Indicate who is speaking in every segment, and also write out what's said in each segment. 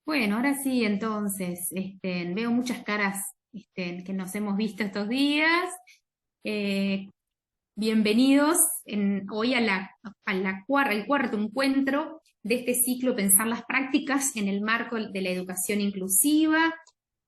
Speaker 1: Bueno, ahora sí, entonces, veo muchas caras que nos hemos visto estos días. Eh, Bienvenidos hoy al cuarto encuentro de este ciclo Pensar las prácticas en el marco de la educación inclusiva.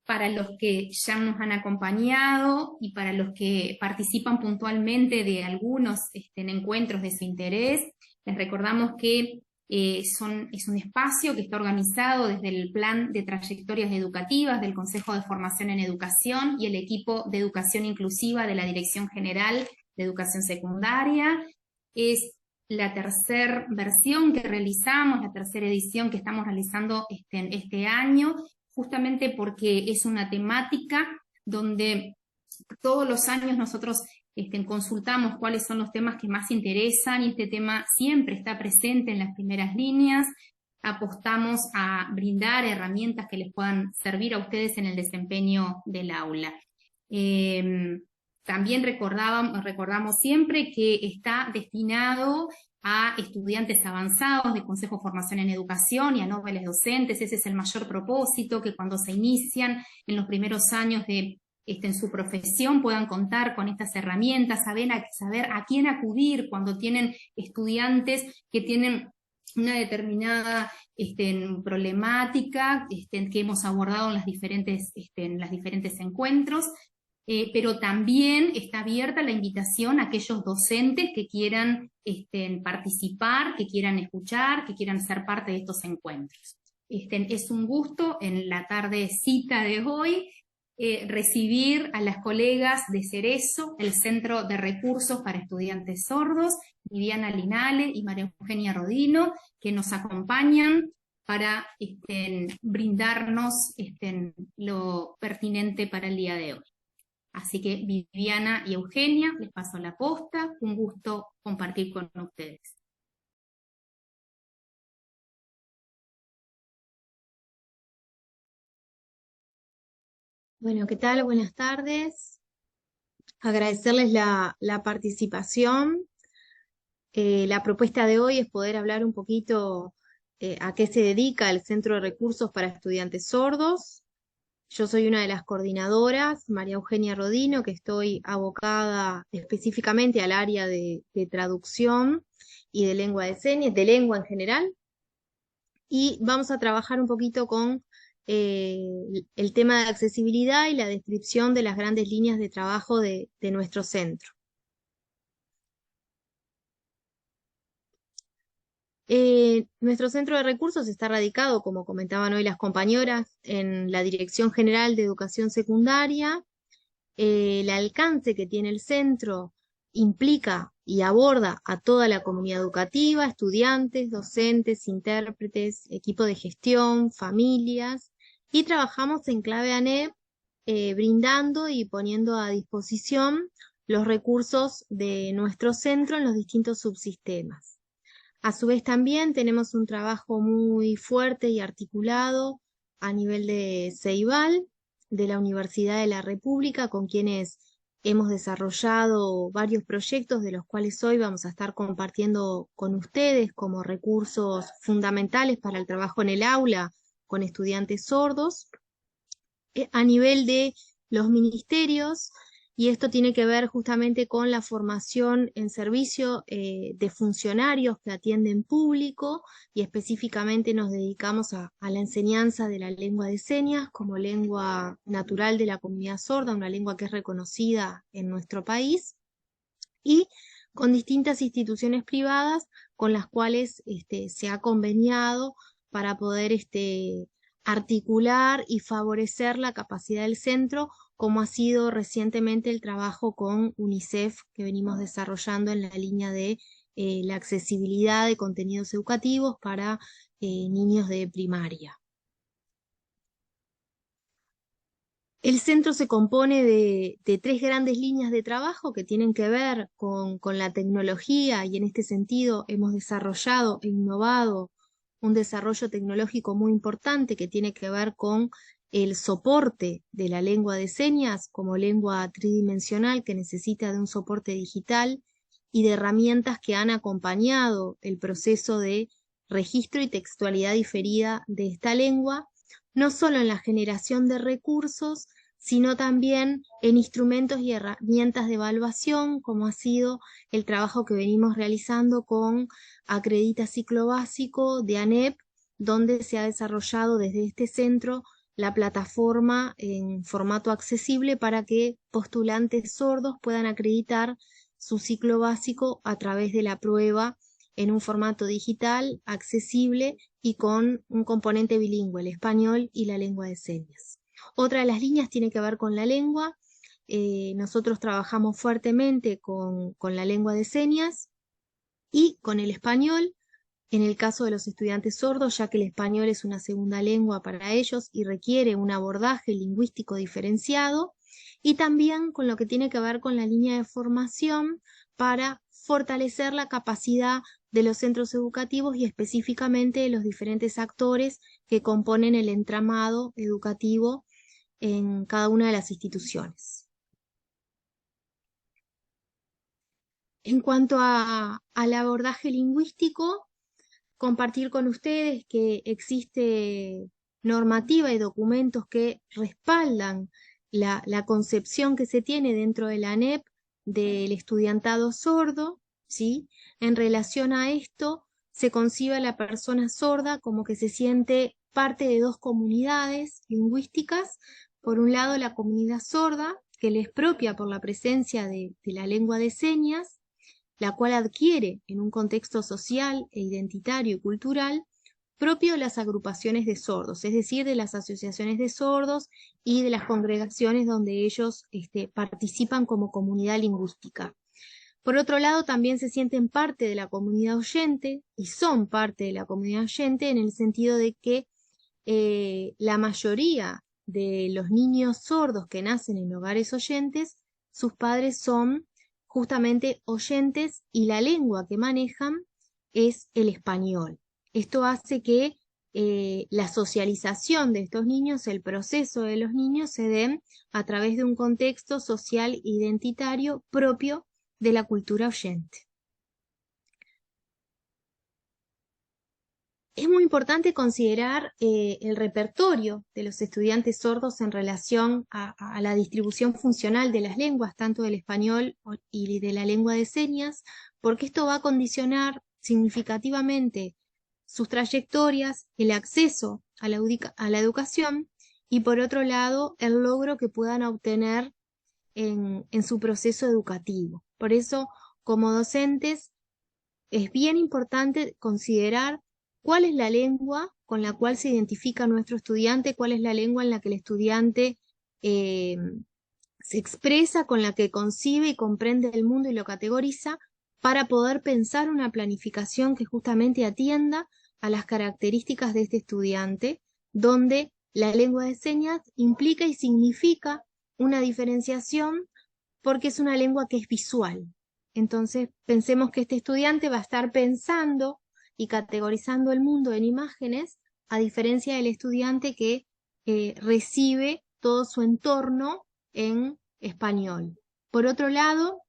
Speaker 1: Para los que ya nos han acompañado y para los que participan puntualmente de algunos encuentros de su interés, les recordamos que es un espacio que está organizado desde el Plan de Trayectorias Educativas del Consejo de Formación en Educación y el equipo de Educación Inclusiva de la Dirección General de Educación Secundaria. Es la tercera versión que realizamos, la tercera edición que estamos realizando este año, justamente porque es una temática donde todos los años nosotros consultamos cuáles son los temas que más interesan y este tema siempre está presente en las primeras líneas. Apostamos a brindar herramientas que les puedan servir a ustedes en el desempeño del aula. También recordamos siempre que está destinado a estudiantes avanzados de Consejo de Formación en Educación y a noveles docentes. Ese es el mayor propósito, que cuando se inician en los primeros años en su profesión puedan contar con estas herramientas, saber a quién acudir cuando tienen estudiantes que tienen una determinada problemática que hemos abordado en los diferentes encuentros. Pero también está abierta la invitación a aquellos docentes que quieran participar, que quieran escuchar, que quieran ser parte de estos encuentros. Es un gusto en la tardecita de hoy recibir a las colegas de Cerezo, el Centro de Recursos para Estudiantes Sordos, Viviana Linale y María Eugenia Rodino, que nos acompañan para brindarnos lo pertinente para el día de hoy. Así que Viviana y Eugenia, les paso la posta, un gusto compartir con ustedes.
Speaker 2: Bueno, ¿qué tal? Buenas tardes. Agradecerles la participación. La propuesta de hoy es poder hablar un poquito a qué se dedica el Centro de Recursos para Estudiantes Sordos. Yo soy una de las coordinadoras, María Eugenia Rodino, que estoy abocada específicamente al área de traducción y de lengua de señas, de lengua en general. Y vamos a trabajar un poquito con el tema de accesibilidad y la descripción de las grandes líneas de trabajo de nuestro centro. Nuestro centro de recursos está radicado, como comentaban hoy las compañeras, en la Dirección General de Educación Secundaria. El alcance que tiene el centro implica y aborda a toda la comunidad educativa, estudiantes, docentes, intérpretes, equipo de gestión, familias, y trabajamos en clave ANEP, brindando y poniendo a disposición los recursos de nuestro centro en los distintos subsistemas. A su vez también tenemos un trabajo muy fuerte y articulado a nivel de Ceibal, de la Universidad de la República, con quienes hemos desarrollado varios proyectos de los cuales hoy vamos a estar compartiendo con ustedes como recursos fundamentales para el trabajo en el aula con estudiantes sordos. A nivel de los ministerios, y esto tiene que ver justamente con la formación en servicio de funcionarios que atienden público, y específicamente nos dedicamos a la enseñanza de la lengua de señas como lengua natural de la comunidad sorda, una lengua que es reconocida en nuestro país, y con distintas instituciones privadas con las cuales se ha conveniado para poder articular y favorecer la capacidad del centro, como ha sido recientemente el trabajo con UNICEF que venimos desarrollando en la línea de la accesibilidad de contenidos educativos para niños de primaria. El centro se compone de tres grandes líneas de trabajo que tienen que ver con la tecnología, y en este sentido hemos desarrollado e innovado un desarrollo tecnológico muy importante que tiene que ver con el soporte de la lengua de señas como lengua tridimensional que necesita de un soporte digital y de herramientas que han acompañado el proceso de registro y textualidad diferida de esta lengua, no solo en la generación de recursos, sino también en instrumentos y herramientas de evaluación, como ha sido el trabajo que venimos realizando con Acredita Ciclo Básico de ANEP, donde se ha desarrollado desde este centro la plataforma en formato accesible para que postulantes sordos puedan acreditar su ciclo básico a través de la prueba en un formato digital, accesible y con un componente bilingüe, el español y la lengua de señas. Otra de las líneas tiene que ver con la lengua. Nosotros trabajamos fuertemente con la lengua de señas y con el español, en el caso de los estudiantes sordos, ya que el español es una segunda lengua para ellos y requiere un abordaje lingüístico diferenciado, y también con lo que tiene que ver con la línea de formación para fortalecer la capacidad de los centros educativos y específicamente de los diferentes actores que componen el entramado educativo en cada una de las instituciones. En cuanto al abordaje lingüístico, compartir con ustedes que existe normativa y documentos que respaldan la concepción que se tiene dentro de la ANEP del estudiantado sordo, ¿sí? En relación a esto, se concibe a la persona sorda como que se siente parte de dos comunidades lingüísticas. Por un lado, la comunidad sorda, que le es propia por la presencia de la lengua de señas, la cual adquiere en un contexto social e identitario y cultural propio de las agrupaciones de sordos, es decir, de las asociaciones de sordos y de las congregaciones donde ellos participan como comunidad lingüística. Por otro lado, también se sienten parte de la comunidad oyente y son parte de la comunidad oyente en el sentido de que la mayoría de los niños sordos que nacen en hogares oyentes, sus padres son justamente oyentes y la lengua que manejan es el español. Esto hace que la socialización de estos niños, el proceso de los niños, se den a través de un contexto social identitario propio de la cultura oyente. Es muy importante considerar el repertorio de los estudiantes sordos en relación a la distribución funcional de las lenguas, tanto del español y de la lengua de señas, porque esto va a condicionar significativamente sus trayectorias, el acceso a la educación y, por otro lado, el logro que puedan obtener en su proceso educativo. Por eso, como docentes, es bien importante considerar cuál es la lengua con la cual se identifica nuestro estudiante, cuál es la lengua en la que el estudiante se expresa, con la que concibe y comprende el mundo y lo categoriza, para poder pensar una planificación que justamente atienda a las características de este estudiante, donde la lengua de señas implica y significa una diferenciación porque es una lengua que es visual. Entonces, pensemos que este estudiante va a estar pensando y categorizando el mundo en imágenes, a diferencia del estudiante que recibe todo su entorno en español. Por otro lado,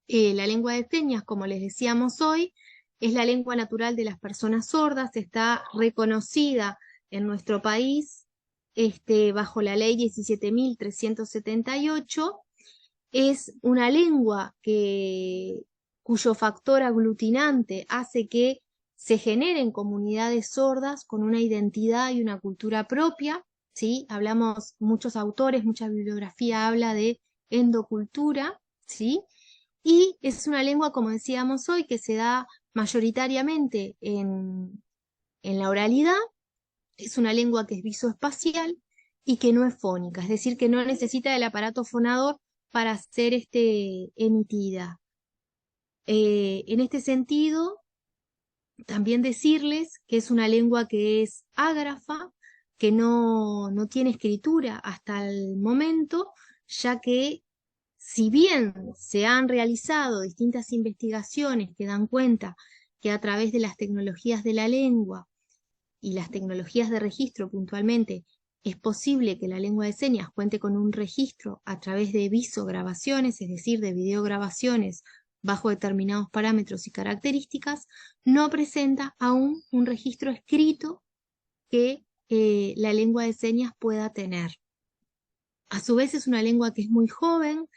Speaker 2: la lengua de señas, como les decíamos hoy, es la lengua natural de las personas sordas, está reconocida en nuestro país bajo la ley 17.378. Es una lengua cuyo factor aglutinante hace que se generen comunidades sordas con una identidad y una cultura propia, ¿sí? Hablamos, muchos autores, mucha bibliografía habla de endocultura, ¿sí? Y es una lengua, como decíamos hoy, que se da mayoritariamente en la oralidad, es una lengua que es visoespacial y que no es fónica, es decir, que no necesita del aparato fonador para ser emitida. En este sentido, también decirles que es una lengua que es ágrafa, que no tiene escritura hasta el momento, ya que si bien se han realizado distintas investigaciones que dan cuenta que a través de las tecnologías de la lengua y las tecnologías de registro puntualmente, es posible que la lengua de señas cuente con un registro a través de visograbaciones, es decir, de videograbaciones bajo determinados parámetros y características, no presenta aún un registro escrito que la lengua de señas pueda tener. A su vez es una lengua que es muy joven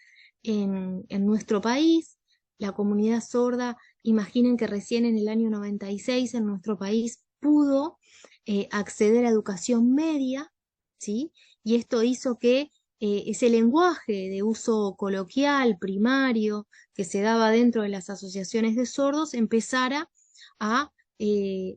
Speaker 2: en nuestro país. La comunidad sorda, imaginen que recién en el año 96 en nuestro país pudo acceder a educación media, ¿sí? Y esto hizo que ese lenguaje de uso coloquial, primario, que se daba dentro de las asociaciones de sordos, empezara a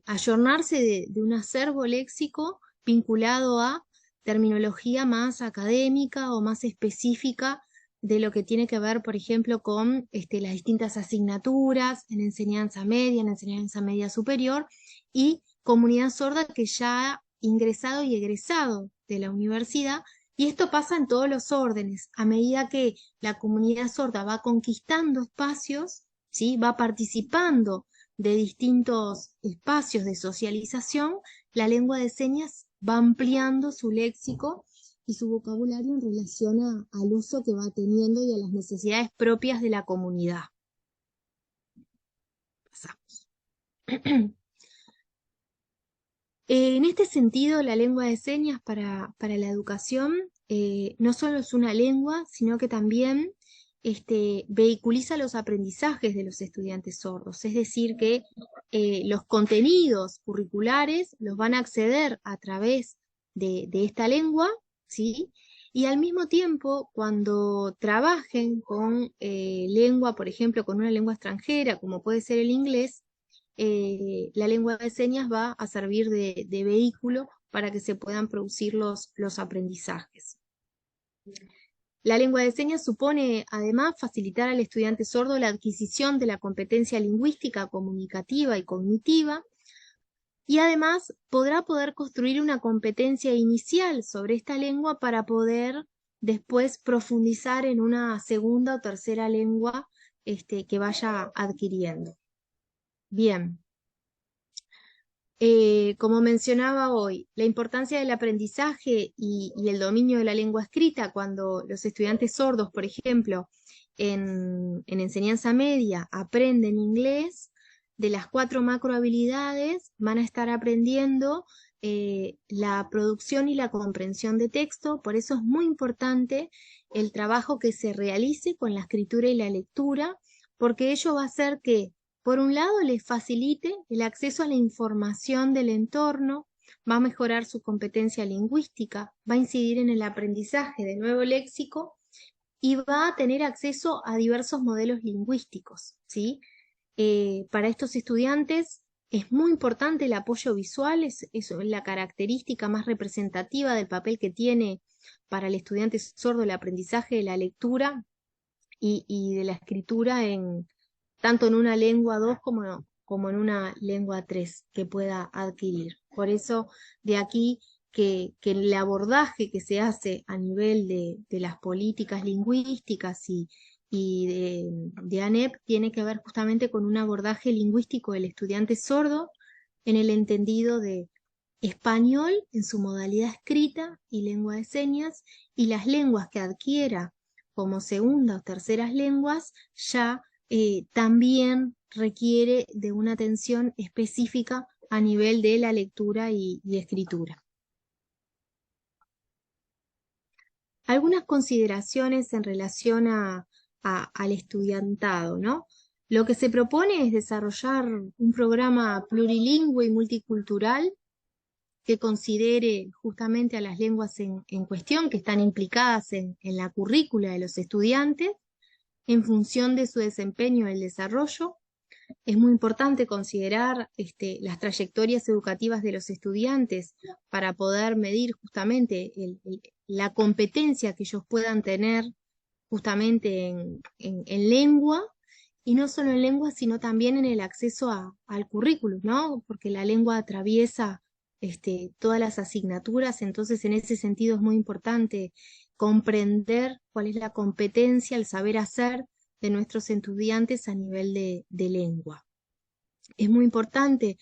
Speaker 2: ayornarse de un acervo léxico vinculado a terminología más académica o más específica de lo que tiene que ver, por ejemplo, con las distintas asignaturas en enseñanza media superior, y comunidad sorda que ya ha ingresado y egresado de la universidad. Y esto pasa en todos los órdenes. A medida que la comunidad sorda va conquistando espacios, ¿sí? Va participando de distintos espacios de socialización, la lengua de señas va ampliando su léxico y su vocabulario en relación al uso que va teniendo y a las necesidades propias de la comunidad. Pasamos. En este sentido, la lengua de señas para la educación no solo es una lengua, sino que también vehiculiza los aprendizajes de los estudiantes sordos. Es decir, que los contenidos curriculares los van a acceder a través de esta lengua, ¿sí? Y al mismo tiempo, cuando trabajen con lengua, por ejemplo, con una lengua extranjera, como puede ser el inglés, la lengua de señas va a servir de vehículo para que se puedan producir los aprendizajes. La lengua de señas supone, además, facilitar al estudiante sordo la adquisición de la competencia lingüística, comunicativa y cognitiva, y además poder construir una competencia inicial sobre esta lengua para poder después profundizar en una segunda o tercera lengua que vaya adquiriendo. Bien. Como mencionaba hoy, la importancia del aprendizaje y el dominio de la lengua escrita cuando los estudiantes sordos, por ejemplo, en enseñanza media aprenden inglés, de las 4 macrohabilidades van a estar aprendiendo la producción y la comprensión de texto. Por eso es muy importante el trabajo que se realice con la escritura y la lectura, porque ello va a hacer que, por un lado, les facilite el acceso a la información del entorno, va a mejorar su competencia lingüística, va a incidir en el aprendizaje de nuevo léxico y va a tener acceso a diversos modelos lingüísticos, ¿sí? Para estos estudiantes es muy importante el apoyo visual, es la característica más representativa del papel que tiene para el estudiante sordo el aprendizaje de la lectura y de la escritura tanto en una lengua 2 como en una lengua 3 que pueda adquirir. Por eso, de aquí que el abordaje que se hace a nivel de las políticas lingüísticas y de ANEP tiene que ver justamente con un abordaje lingüístico del estudiante sordo en el entendido de español en su modalidad escrita y lengua de señas, y las lenguas que adquiera como segunda o terceras lenguas ya también requiere de una atención específica a nivel de la lectura y escritura. Algunas consideraciones en relación al estudiantado, ¿no? Lo que se propone es desarrollar un programa plurilingüe y multicultural que considere justamente a las lenguas en cuestión que están implicadas en la currícula de los estudiantes en función de su desempeño en el desarrollo. Es muy importante considerar las trayectorias educativas de los estudiantes para poder medir justamente la competencia que ellos puedan tener justamente en lengua, y no solo en lengua, sino también en el acceso al currículum, ¿no? Porque la lengua atraviesa todas las asignaturas, entonces en ese sentido es muy importante comprender cuál es la competencia, el saber hacer de nuestros estudiantes a nivel de lengua. Es muy importante,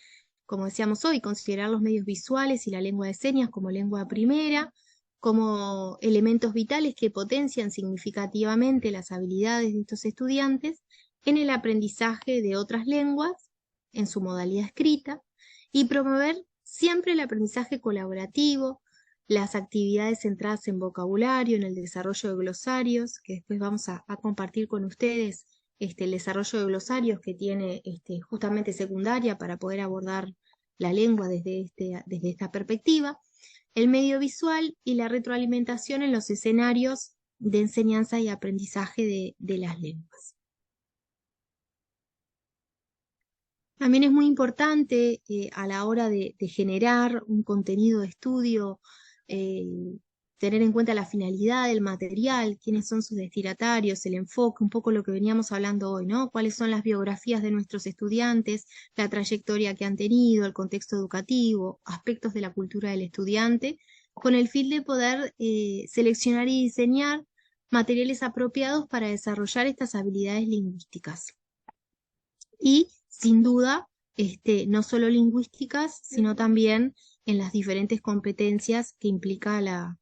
Speaker 2: como decíamos hoy, considerar los medios visuales y la lengua de señas como lengua primera, como elementos vitales que potencian significativamente las habilidades de estos estudiantes en el aprendizaje de otras lenguas, en su modalidad escrita, y promover siempre el aprendizaje colaborativo, las actividades centradas en vocabulario, en el desarrollo de glosarios, que después vamos a compartir con ustedes el desarrollo de glosarios que tiene justamente secundaria para poder abordar la lengua desde esta perspectiva, el medio visual y la retroalimentación en los escenarios de enseñanza y aprendizaje de las lenguas. También es muy importante a la hora de generar un contenido de estudio, tener en cuenta la finalidad del material, quiénes son sus destinatarios, el enfoque, un poco lo que veníamos hablando hoy, ¿no? Cuáles son las biografías de nuestros estudiantes, la trayectoria que han tenido, el contexto educativo, aspectos de la cultura del estudiante, con el fin de poder seleccionar y diseñar materiales apropiados para desarrollar estas habilidades lingüísticas. Y, sin duda, no solo lingüísticas, sino también en las diferentes competencias que implica la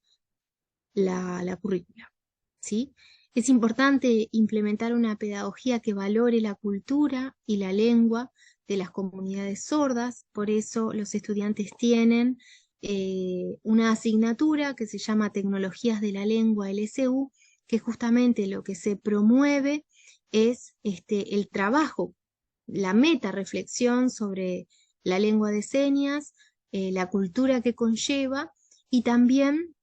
Speaker 2: currícula, ¿sí? Es importante implementar una pedagogía que valore la cultura y la lengua de las comunidades sordas, por eso los estudiantes tienen una asignatura que se llama Tecnologías de la Lengua LSU, que justamente lo que se promueve es el trabajo, la meta reflexión sobre la lengua de señas, la cultura que conlleva y también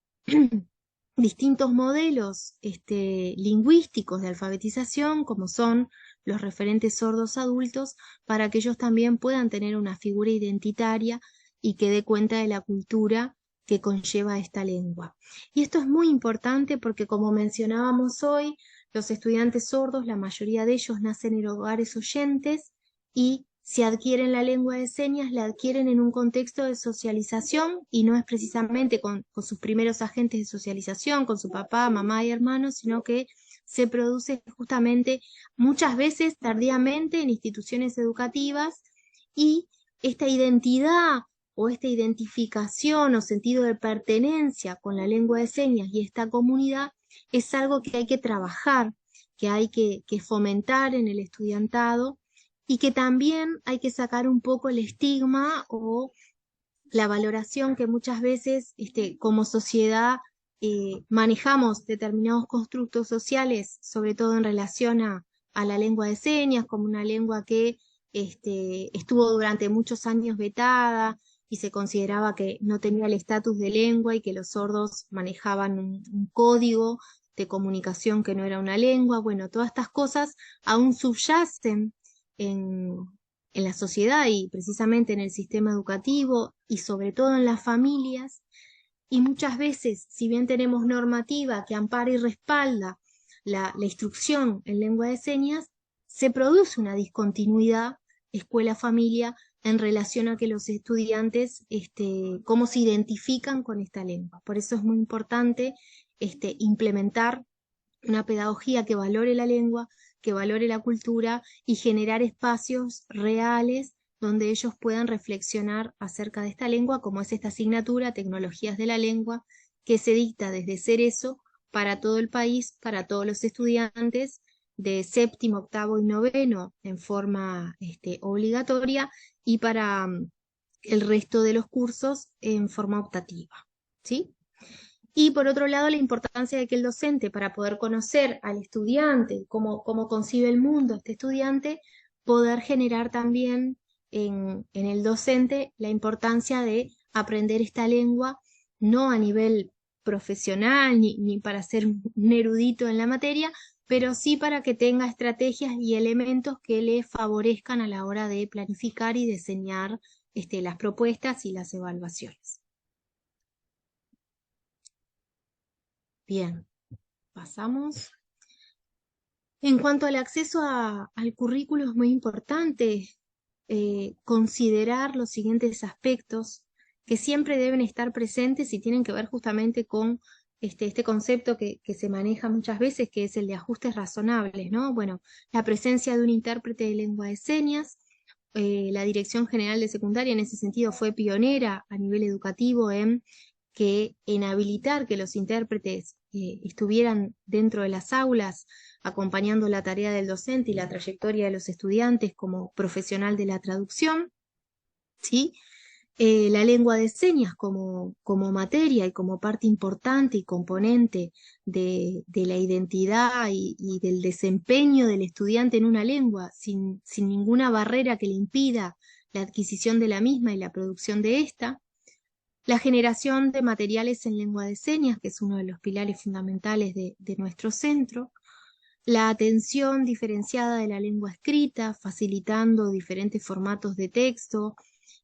Speaker 2: distintos modelos lingüísticos de alfabetización, como son los referentes sordos adultos, para que ellos también puedan tener una figura identitaria y que dé cuenta de la cultura que conlleva esta lengua. Y esto es muy importante porque, como mencionábamos hoy, los estudiantes sordos, la mayoría de ellos nacen en hogares oyentes y si adquieren la lengua de señas, la adquieren en un contexto de socialización y no es precisamente con sus primeros agentes de socialización, con su papá, mamá y hermanos, sino que se produce justamente muchas veces tardíamente en instituciones educativas y esta identidad o esta identificación o sentido de pertenencia con la lengua de señas y esta comunidad es algo que hay que trabajar, que hay que fomentar en el estudiantado y que también hay que sacar un poco el estigma o la valoración que muchas veces como sociedad manejamos determinados constructos sociales, sobre todo en relación a la lengua de señas, como una lengua que estuvo durante muchos años vetada y se consideraba que no tenía el estatus de lengua y que los sordos manejaban un código de comunicación que no era una lengua. Bueno, todas estas cosas aún subyacen en la sociedad y precisamente en el sistema educativo y sobre todo en las familias. Y muchas veces, si bien tenemos normativa que ampara y respalda la instrucción en lengua de señas, se produce una discontinuidad escuela-familia en relación a que los estudiantes, cómo se identifican con esta lengua. Por eso es muy importante implementar una pedagogía que valore la lengua, que valore la cultura y generar espacios reales donde ellos puedan reflexionar acerca de esta lengua, como es esta asignatura, Tecnologías de la Lengua, que se dicta desde Cerezo para todo el país, para todos los estudiantes de séptimo, octavo y noveno en forma obligatoria y para el resto de los cursos en forma optativa, ¿sí? Y por otro lado, la importancia de que el docente, para poder conocer al estudiante, cómo concibe el mundo este estudiante, poder generar también en el docente la importancia de aprender esta lengua, no a nivel profesional ni para ser un erudito en la materia, pero sí para que tenga estrategias y elementos que le favorezcan a la hora de planificar y diseñar las propuestas y las evaluaciones. Bien, pasamos. En cuanto al acceso al currículo, es muy importante considerar los siguientes aspectos que siempre deben estar presentes y tienen que ver justamente con este concepto que se maneja muchas veces, que es el de ajustes razonables, ¿no? Bueno, la presencia de un intérprete de lengua de señas. La Dirección General de Secundaria en ese sentido fue pionera a nivel educativo en habilitar que los intérpretes estuvieran dentro de las aulas acompañando la tarea del docente y la trayectoria de los estudiantes como profesional de la traducción, ¿sí? La lengua de señas como materia y como parte importante y componente de la identidad y del desempeño del estudiante en una lengua, sin ninguna barrera que le impida la adquisición de la misma y la producción de esta. La generación de materiales en lengua de señas, que es uno de los pilares fundamentales de nuestro centro. La atención diferenciada de la lengua escrita, facilitando diferentes formatos de texto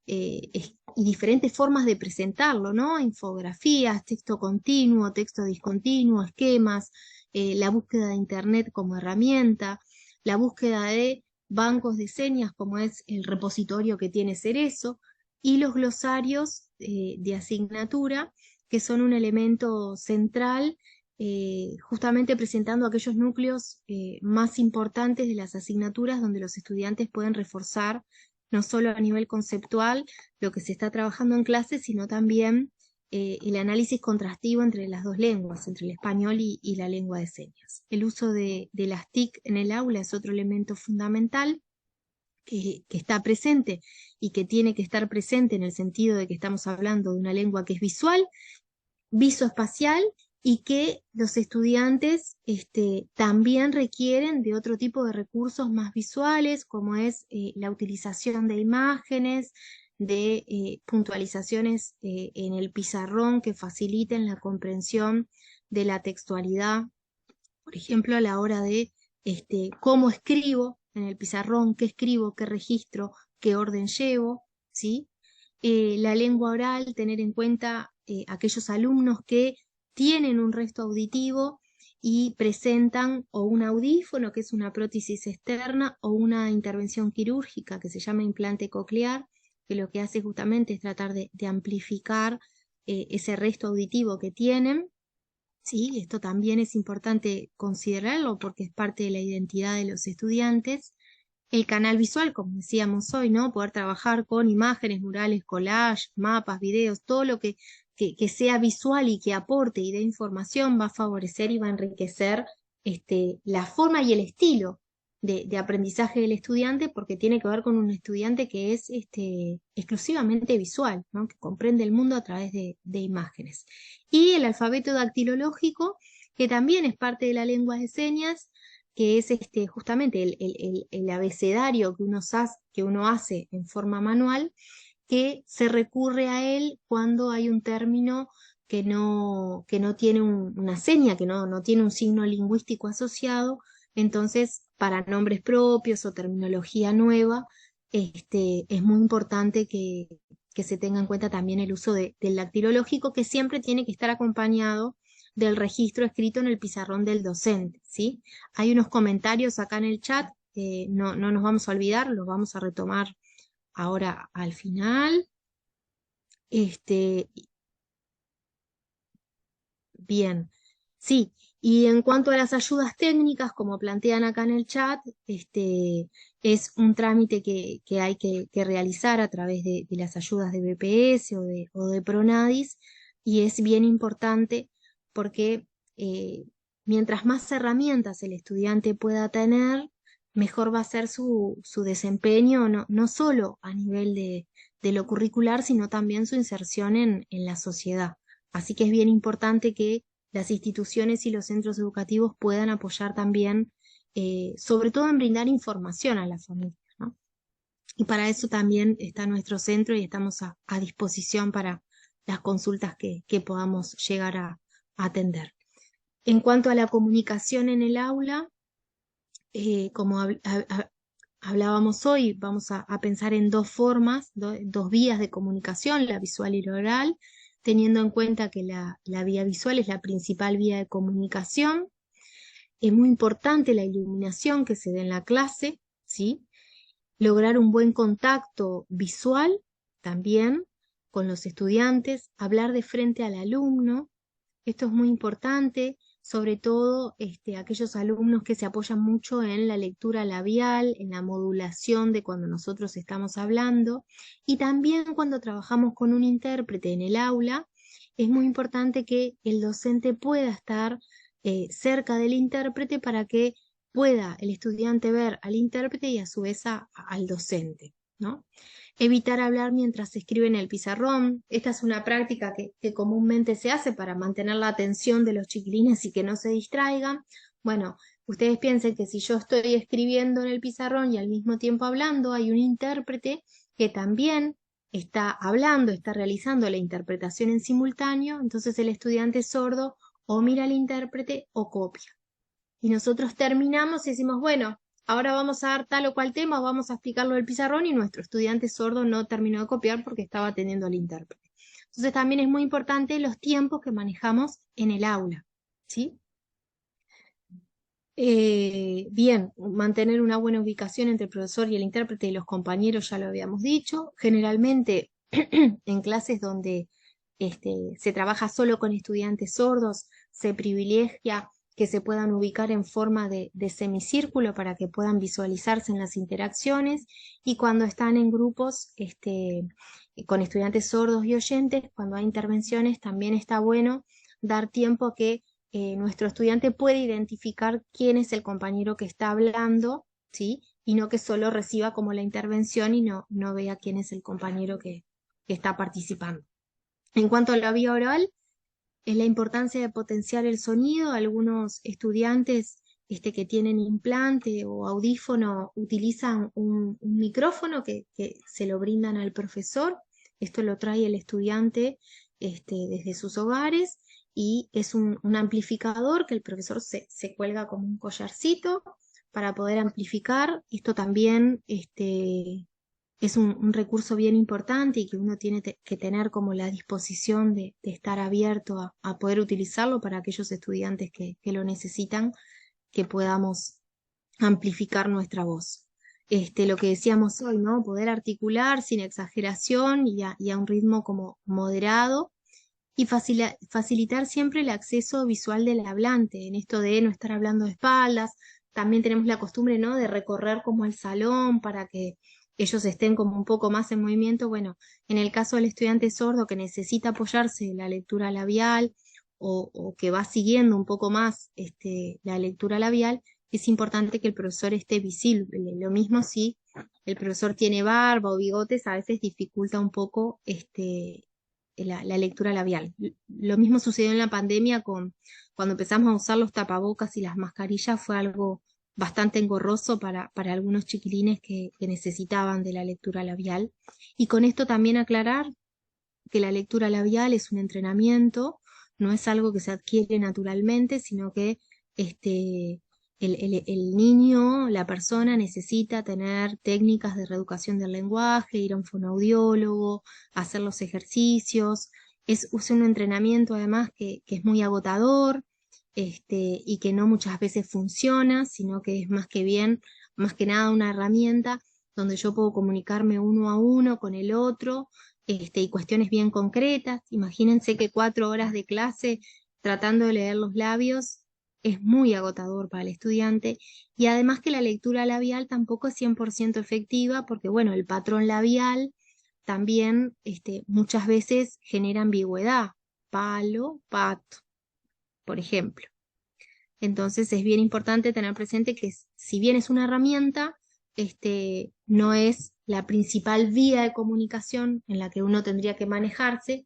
Speaker 2: y diferentes formas de presentarlo, ¿no? Infografías, texto continuo, texto discontinuo, esquemas, la búsqueda de Internet como herramienta, la búsqueda de bancos de señas como es el repositorio que tiene Cerezo, y los glosarios de asignatura, que son un elemento central justamente presentando aquellos núcleos más importantes de las asignaturas donde los estudiantes pueden reforzar no solo a nivel conceptual lo que se está trabajando en clase, sino también el análisis contrastivo entre las dos lenguas, entre el español y la lengua de señas. El uso de las TIC en el aula es otro elemento fundamental que está presente y que tiene que estar presente en el sentido de que estamos hablando de una lengua que es visual, visoespacial, y que los estudiantes también requieren de otro tipo de recursos más visuales, como es la utilización de imágenes, de puntualizaciones en el pizarrón que faciliten la comprensión de la textualidad, por ejemplo, a la hora de cómo escribo en el pizarrón, qué escribo, qué registro, qué orden llevo, ¿sí? La lengua oral, tener en cuenta aquellos alumnos que tienen un resto auditivo y presentan o un audífono, que es una prótesis externa, o una intervención quirúrgica que se llama implante coclear, que lo que hace justamente es tratar de amplificar ese resto auditivo que tienen. Sí, esto también es importante considerarlo porque es parte de la identidad de los estudiantes. El canal visual, como decíamos hoy, ¿no? Poder trabajar con imágenes, murales, collage, mapas, videos, todo lo que sea visual y que aporte y dé información va a favorecer y va a enriquecer la forma y el estilo de aprendizaje del estudiante, porque tiene que ver con un estudiante que es exclusivamente visual, ¿no? Que comprende el mundo a través de imágenes. Y el alfabeto dactilológico, que también es parte de la lengua de señas, que es justamente el abecedario que uno hace en forma manual, que se recurre a él cuando hay un término que no tiene una seña, que no tiene un signo lingüístico asociado. Entonces, para nombres propios o terminología nueva, es muy importante que se tenga en cuenta también el uso del dactilológico, que siempre tiene que estar acompañado del registro escrito en el pizarrón del docente, ¿sí? Hay unos comentarios acá en el chat, no nos vamos a olvidar, los vamos a retomar ahora al final. Este, Bien, sí. Y en cuanto a las ayudas técnicas, como plantean acá en el chat, es un trámite que hay que realizar a través de las ayudas de BPS o de Pronadis, y es bien importante porque mientras más herramientas el estudiante pueda tener, mejor va a ser su desempeño, no solo a nivel de lo curricular, sino también su inserción en la sociedad. Así que es bien importante que las instituciones y los centros educativos puedan apoyar también, sobre todo en brindar información a la familia, ¿no? Y para eso también está nuestro centro y estamos a disposición para las consultas que podamos llegar a atender. En cuanto a la comunicación en el aula, como hablábamos hoy, vamos a pensar en dos formas, dos vías de comunicación, la visual y la oral, teniendo en cuenta que la vía visual es la principal vía de comunicación. Es muy importante la iluminación que se dé en la clase, ¿sí? Lograr un buen contacto visual también con los estudiantes, hablar de frente al alumno. Esto es muy importante, sobre todo aquellos alumnos que se apoyan mucho en la lectura labial, en la modulación de cuando nosotros estamos hablando, y también cuando trabajamos con un intérprete en el aula, es muy importante que el docente pueda estar cerca del intérprete para que pueda el estudiante ver al intérprete y a su vez al docente. ¿no? Evitar hablar mientras se escribe en el pizarrón. Esta es una práctica que comúnmente se hace para mantener la atención de los chiquilines y que no se distraigan. Bueno, ustedes piensen que si yo estoy escribiendo en el pizarrón y al mismo tiempo hablando, hay un intérprete que también está hablando, está realizando la interpretación en simultáneo, entonces el estudiante sordo o mira al intérprete o copia. Y nosotros terminamos y decimos, bueno, ahora vamos a dar tal o cual tema, vamos a explicarlo del pizarrón y nuestro estudiante sordo no terminó de copiar porque estaba atendiendo al intérprete. Entonces también es muy importante los tiempos que manejamos en el aula, ¿sí? Bien, mantener una buena ubicación entre el profesor y el intérprete y los compañeros, ya lo habíamos dicho. Generalmente en clases donde se trabaja solo con estudiantes sordos, se privilegia que se puedan ubicar en forma de semicírculo para que puedan visualizarse en las interacciones, y cuando están en grupos con estudiantes sordos y oyentes, cuando hay intervenciones, también está bueno dar tiempo a que nuestro estudiante puede identificar quién es el compañero que está hablando, ¿sí? Y no que solo reciba como la intervención y no vea quién es el compañero que está participando. En cuanto a la vía oral, es la importancia de potenciar el sonido. Algunos estudiantes que tienen implante o audífono utilizan un micrófono que se lo brindan al profesor. Esto lo trae el estudiante desde sus hogares, y es un amplificador que el profesor se cuelga como un collarcito para poder amplificar. Esto también es un recurso bien importante y que uno tiene que tener como la disposición de estar abierto a poder utilizarlo para aquellos estudiantes que lo necesitan, que podamos amplificar nuestra voz. Lo que decíamos hoy, ¿no? Poder articular sin exageración y a un ritmo como moderado, y facilitar siempre el acceso visual del hablante, en esto de no estar hablando de espaldas. También tenemos la costumbre, ¿no?, de recorrer como el salón para que ellos estén como un poco más en movimiento. Bueno, en el caso del estudiante sordo que necesita apoyarse en la lectura labial, o que va siguiendo un poco más la lectura labial, es importante que el profesor esté visible. Lo mismo si el profesor tiene barba o bigotes, a veces dificulta un poco la lectura labial. Lo mismo sucedió en la pandemia cuando empezamos a usar los tapabocas y las mascarillas. Fue algo bastante engorroso para algunos chiquilines que necesitaban de la lectura labial. Y con esto también aclarar que la lectura labial es un entrenamiento, no es algo que se adquiere naturalmente, sino que el niño, la persona, necesita tener técnicas de reeducación del lenguaje, ir a un fonoaudiólogo, hacer los ejercicios. Es un entrenamiento además que es muy agotador, y que no muchas veces funciona, sino que es más que nada una herramienta donde yo puedo comunicarme uno a uno con el otro, y cuestiones bien concretas. Imagínense que 4 horas de clase tratando de leer los labios es muy agotador para el estudiante, y además que la lectura labial tampoco es 100% efectiva, porque bueno, el patrón labial también muchas veces genera ambigüedad, palo, pato, por ejemplo. Entonces es bien importante tener presente que si bien es una herramienta, no es la principal vía de comunicación en la que uno tendría que manejarse,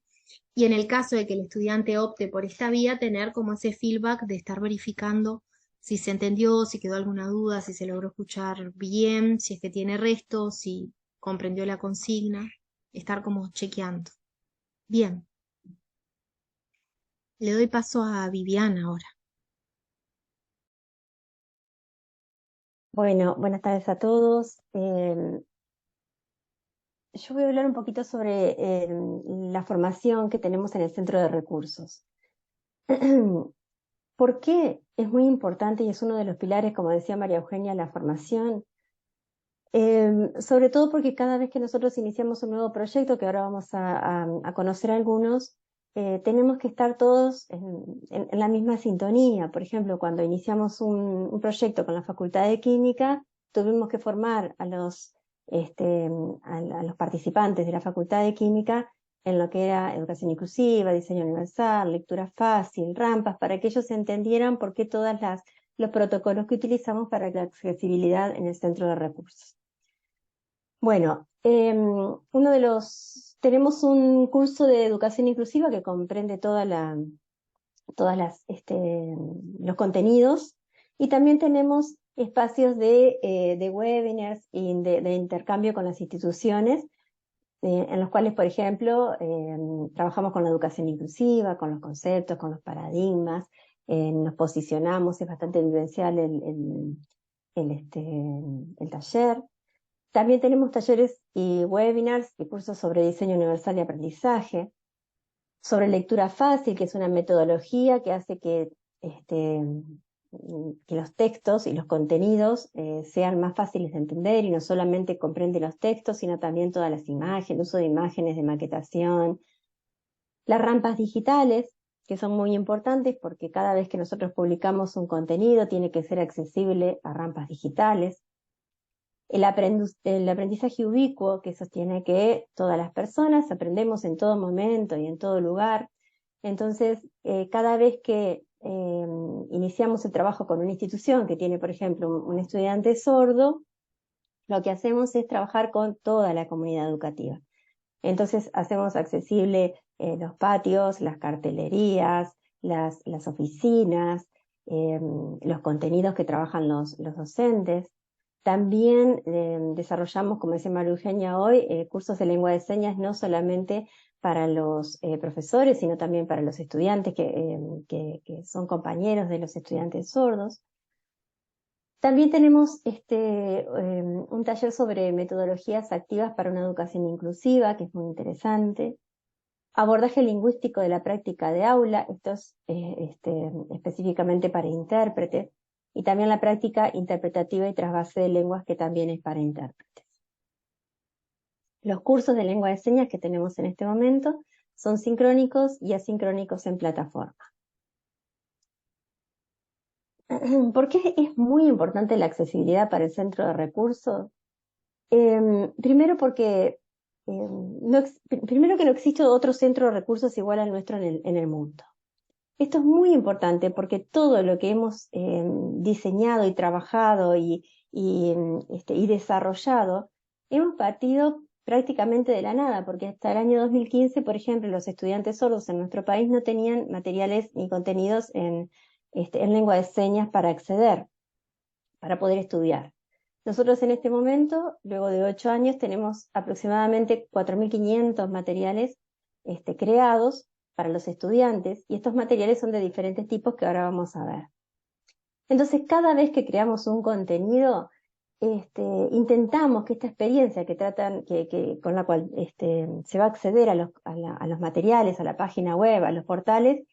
Speaker 2: y en el caso de que el estudiante opte por esta vía, tener como ese feedback de estar verificando si se entendió, si quedó alguna duda, si se logró escuchar bien, si es que tiene resto, si comprendió la consigna, estar como chequeando. Bien, le doy paso a Viviana ahora.
Speaker 3: Bueno, buenas tardes a todos. Yo voy a hablar un poquito sobre la formación que tenemos en el Centro de Recursos. ¿Por qué es muy importante y es uno de los pilares, como decía María Eugenia, la formación? Sobre todo porque cada vez que nosotros iniciamos un nuevo proyecto, que ahora vamos a conocer algunos, tenemos que estar todos en la misma sintonía. Por ejemplo, cuando iniciamos un proyecto con la Facultad de Química, tuvimos que formar a los participantes de la Facultad de Química en lo que era educación inclusiva, diseño universal, lectura fácil, rampas, para que ellos entendieran por qué todos los protocolos que utilizamos para la accesibilidad en el centro de recursos. Bueno, tenemos un curso de educación inclusiva que comprende los contenidos, y también tenemos espacios de webinars y de intercambio con las instituciones, en los cuales, por ejemplo, trabajamos con la educación inclusiva, con los conceptos, con los paradigmas, nos posicionamos, es bastante vivencial el taller. También tenemos talleres y webinars y cursos sobre diseño universal y aprendizaje, sobre lectura fácil, que es una metodología que hace que los textos y los contenidos sean más fáciles de entender, y no solamente comprende los textos, sino también todas las imágenes, el uso de imágenes, de maquetación. Las rampas digitales, que son muy importantes porque cada vez que nosotros publicamos un contenido tiene que ser accesible a rampas digitales. El aprendizaje ubicuo, que sostiene que todas las personas aprendemos en todo momento y en todo lugar. Entonces, cada vez que iniciamos el trabajo con una institución que tiene, por ejemplo, un estudiante sordo, lo que hacemos es trabajar con toda la comunidad educativa. Entonces, hacemos accesible los patios, las cartelerías, las oficinas, los contenidos que trabajan los docentes. También desarrollamos, como decía María Eugenia hoy, cursos de lengua de señas, no solamente para los profesores, sino también para los estudiantes que son compañeros de los estudiantes sordos. También tenemos un taller sobre metodologías activas para una educación inclusiva, que es muy interesante. Abordaje lingüístico de la práctica de aula, esto es específicamente para intérpretes, y también la práctica interpretativa y trasvase de lenguas, que también es para intérpretes. Los cursos de lengua de señas que tenemos en este momento son sincrónicos y asincrónicos en plataforma. ¿Por qué es muy importante la accesibilidad para el centro de recursos? Primero porque primero que no existe otro centro de recursos igual al nuestro en el mundo. Esto es muy importante porque todo lo que hemos diseñado y trabajado y desarrollado, hemos partido prácticamente de la nada, porque hasta el año 2015, por ejemplo, los estudiantes sordos en nuestro país no tenían materiales ni contenidos en lengua de señas para acceder, para poder estudiar. Nosotros en este momento, luego de 8 años, tenemos aproximadamente 4.500 materiales creados para los estudiantes, y estos materiales son de diferentes tipos que ahora vamos a ver. Entonces, cada vez que creamos un contenido, intentamos que esta experiencia con la cual se va a acceder a los materiales, a la página web, a los portales,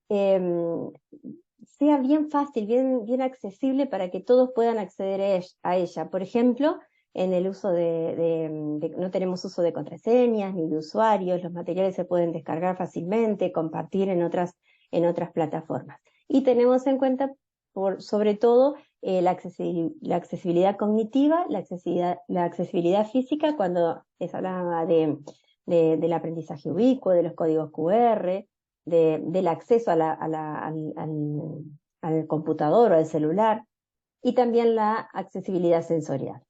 Speaker 3: sea bien fácil, bien accesible, para que todos puedan acceder a ella. Por ejemplo, en el uso no tenemos uso de contraseñas ni de usuarios, los materiales se pueden descargar fácilmente, compartir en otras plataformas. Y tenemos en cuenta, sobre todo, la accesibilidad cognitiva, la accesibilidad física, cuando les hablaba del aprendizaje ubicuo, de los códigos QR, del acceso al computador o al celular, y también la accesibilidad sensorial.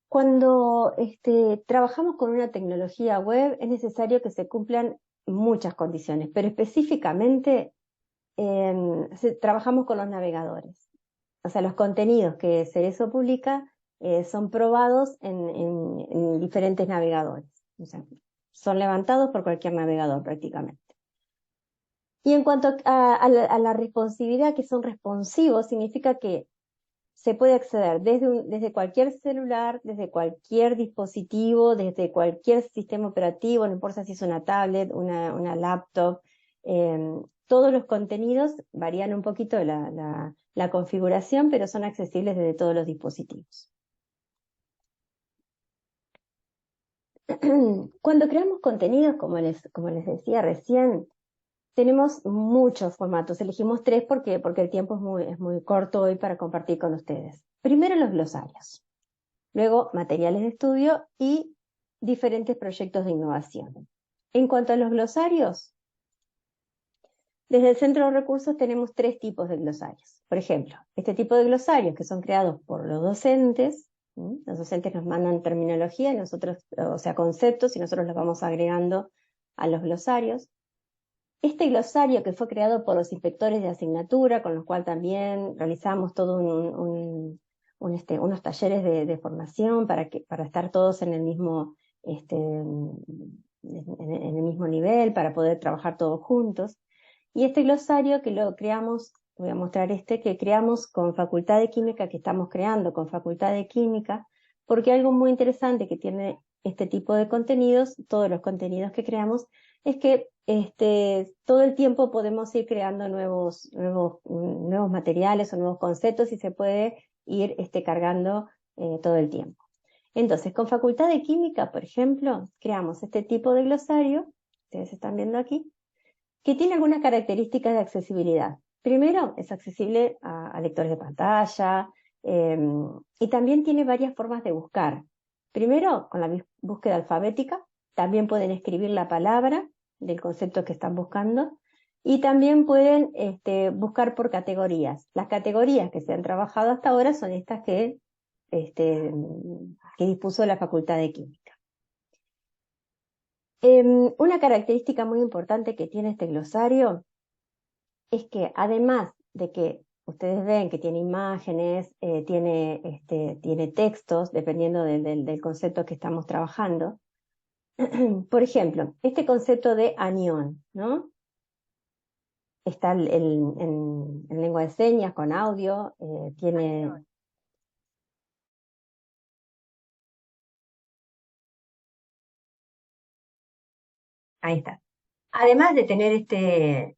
Speaker 3: Cuando trabajamos con una tecnología web, es necesario que se cumplan muchas condiciones, pero específicamente trabajamos con los navegadores. O sea, los contenidos que Cerezo publica son probados en diferentes navegadores. O sea, son levantados por cualquier navegador prácticamente. Y en cuanto a la responsividad, que son responsivos, significa que se puede acceder desde cualquier celular, desde cualquier dispositivo, desde cualquier sistema operativo, no importa si es una tablet, una laptop. Todos los contenidos varían un poquito la configuración, pero son accesibles desde todos los dispositivos. Cuando creamos contenidos, como les decía recién, tenemos muchos formatos. Elegimos 3 porque el tiempo es muy corto hoy para compartir con ustedes. Primero, los glosarios. Luego, materiales de estudio y diferentes proyectos de innovación. En cuanto a los glosarios Desde el Centro de Recursos tenemos 3 tipos de glosarios. Por ejemplo, este tipo de glosarios que son creados por los docentes. Los docentes nos mandan terminología, y nosotros, o sea, conceptos, y nosotros los vamos agregando a los glosarios. Este glosario que fue creado por los inspectores de asignatura, con los cuales también realizamos todo unos talleres de formación para estar todos en el mismo, en el mismo nivel, para poder trabajar todos juntos. Y este glosario que lo creamos, voy a mostrar que creamos con Facultad de Química, que estamos creando con Facultad de Química, porque algo muy interesante que tiene este tipo de contenidos, todos los contenidos que creamos, es que todo el tiempo podemos ir creando nuevos materiales o nuevos conceptos y se puede ir cargando todo el tiempo. Entonces, con Facultad de Química, por ejemplo, creamos este tipo de glosario, ustedes están viendo aquí, que tiene algunas características de accesibilidad. Primero, es accesible a lectores de pantalla, y también tiene varias formas de buscar. Primero, con la búsqueda alfabética, también pueden escribir la palabra del concepto que están buscando, y también pueden buscar por categorías. Las categorías que se han trabajado hasta ahora son estas que dispuso la Facultad de Química. Una característica muy importante que tiene este glosario es que, además de que ustedes ven que tiene imágenes, tiene textos, dependiendo del concepto que estamos trabajando. Por ejemplo, este concepto de anión, ¿no? Está en lengua de señas, con audio, tiene... Ahí está. Además de tener este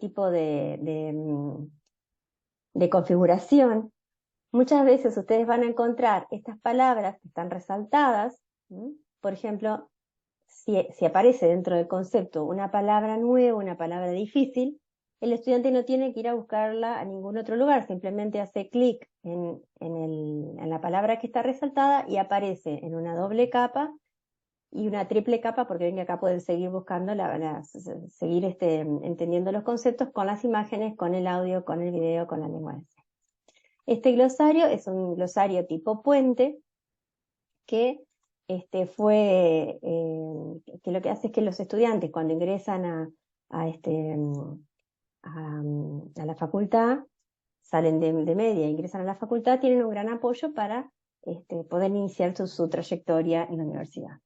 Speaker 3: tipo de configuración, muchas veces ustedes van a encontrar estas palabras que están resaltadas. Por ejemplo, si aparece dentro del concepto una palabra nueva, una palabra difícil, el estudiante no tiene que ir a buscarla a ningún otro lugar, simplemente hace clic en la palabra que está resaltada y aparece en una doble capa y una triple capa, porque ven que acá pueden seguir buscando, seguir entendiendo los conceptos con las imágenes, con el audio, con el video, con la lengua de señas. Este glosario es un glosario tipo puente que que lo que hace es que los estudiantes, cuando ingresan a la facultad, salen de media, ingresan a la facultad, tienen un gran apoyo para poder iniciar su trayectoria en la universidad.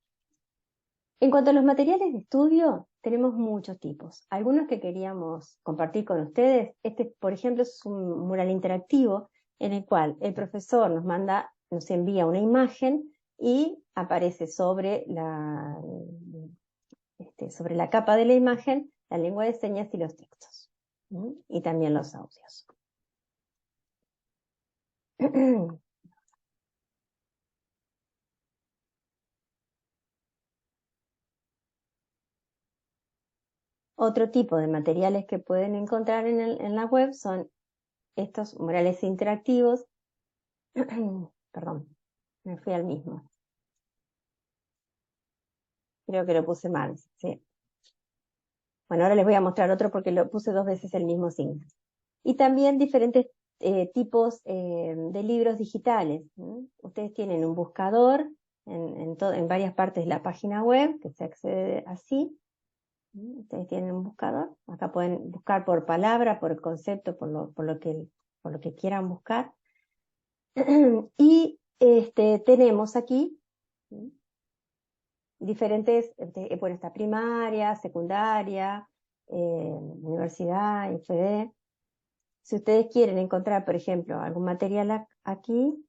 Speaker 3: En cuanto a los materiales de estudio, tenemos muchos tipos. Algunos que queríamos compartir con ustedes. Por ejemplo, es un mural interactivo en el cual el profesor nos envía una imagen y aparece sobre la capa de la imagen la lengua de señas y los textos. Y también los audios. Otro tipo de materiales que pueden encontrar en la web son estos murales interactivos. Perdón, me fui al mismo. Creo que lo puse mal, ¿sí? Bueno, ahora les voy a mostrar otro porque lo puse 2 veces el mismo signo. Y también diferentes tipos de libros digitales. Ustedes tienen un buscador en varias partes de la página web, que se accede así. Ustedes tienen un buscador. Acá pueden buscar por palabra, por el concepto, por lo que quieran buscar. Y tenemos aquí diferentes, bueno, está primaria, secundaria, universidad, IFD. Si ustedes quieren encontrar, por ejemplo, algún material aquí,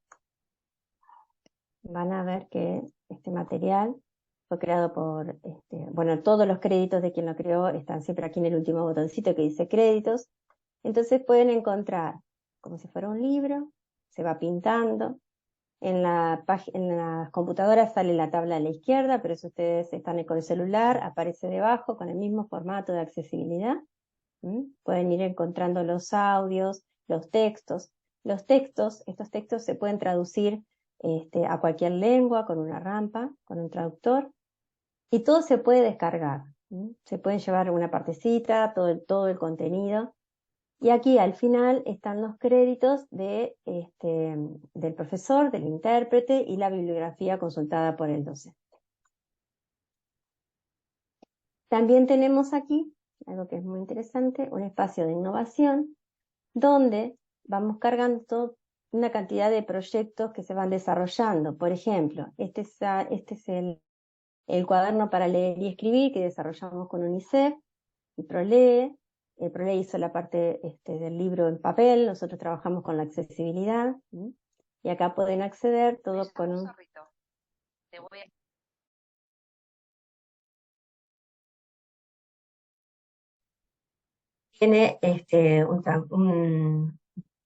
Speaker 3: van a ver que este material fue creado por, bueno, todos los créditos de quien lo creó están siempre aquí en el último botoncito que dice créditos. Entonces pueden encontrar como si fuera un libro, se va pintando. En las computadoras sale la tabla a la izquierda, pero si ustedes están con el celular, aparece debajo con el mismo formato de accesibilidad. Pueden ir encontrando los audios, los textos. Estos textos se pueden traducir a cualquier lengua con una rampa, con un traductor. y todo se puede descargar. Se puede llevar una partecita, todo el contenido. Y aquí al final están los créditos del profesor, del intérprete y la bibliografía consultada por el docente. También tenemos aquí, algo que es muy interesante, un espacio de innovación donde vamos cargando una cantidad de proyectos que se van desarrollando. Por ejemplo, este es el cuaderno para leer y escribir que desarrollamos con UNICEF y ProLee. ProLee hizo la parte del libro en papel, nosotros trabajamos con la accesibilidad. Y acá pueden acceder todo con un... Tiene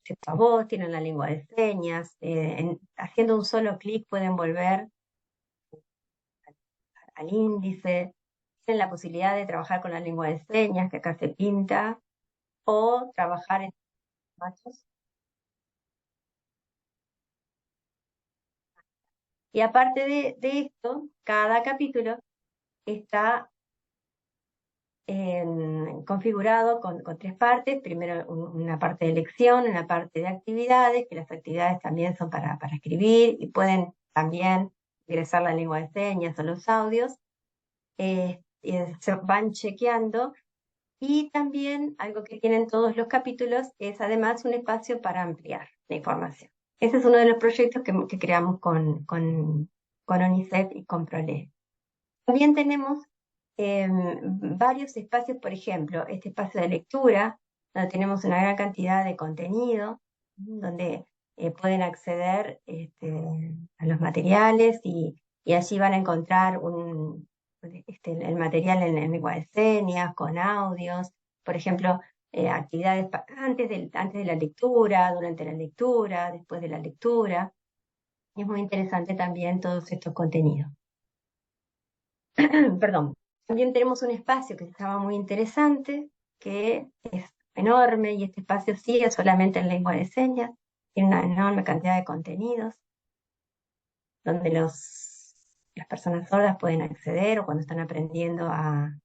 Speaker 3: cierta voz, tienen la lengua de señas, haciendo un solo clic pueden volver al índice, tienen la posibilidad de trabajar con la lengua de señas, que acá se pinta, o trabajar en machos. Y aparte de esto, cada capítulo está configurado con 3 partes. Primero una parte de lección, una parte de actividades, que las actividades también son para escribir y pueden también ingresar la lengua de señas o los audios. Y se van chequeando. Y también algo que tienen todos los capítulos es además un espacio para ampliar la información. Ese es uno de los proyectos que creamos con UNICEF y con ProLee. También tenemos varios espacios, por ejemplo, este espacio de lectura, donde tenemos una gran cantidad de contenido, donde pueden acceder a los materiales y allí van a encontrar el material en lengua de señas, con audios, por ejemplo, actividades antes de la lectura, durante la lectura, después de la lectura. Y es muy interesante también todos estos contenidos. Perdón. También tenemos un espacio que se llama Muy Interesante, que es enorme, y este espacio sí es solamente en lengua de señas, tiene una enorme cantidad de contenidos, donde las personas sordas pueden acceder o cuando están aprendiendo a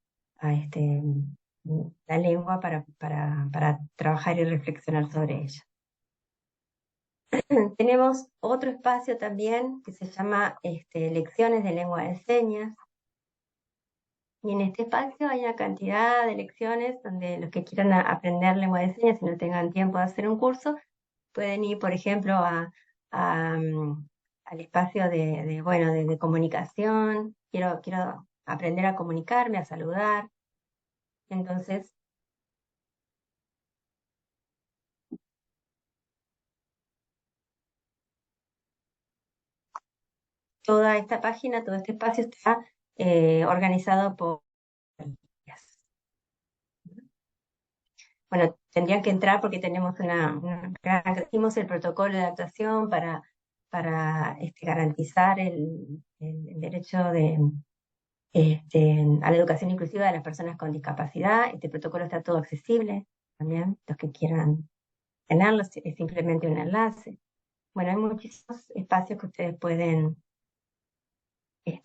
Speaker 3: la lengua para trabajar y reflexionar sobre ella. Tenemos otro espacio también que se llama Lecciones de Lengua de Señas. Y en este espacio hay una cantidad de lecciones donde los que quieran aprender lengua de señas y no tengan tiempo de hacer un curso, pueden ir, por ejemplo, al espacio de comunicación. Quiero aprender a comunicarme, a saludar. Entonces, toda esta página, todo este espacio está organizado por días. Bueno, tendrían que entrar porque tenemos hicimos el protocolo de actuación para garantizar el derecho a la educación inclusiva de las personas con discapacidad. Este protocolo está todo accesible también, los que quieran tenerlo, es simplemente un enlace. Bueno, hay muchísimos espacios que ustedes pueden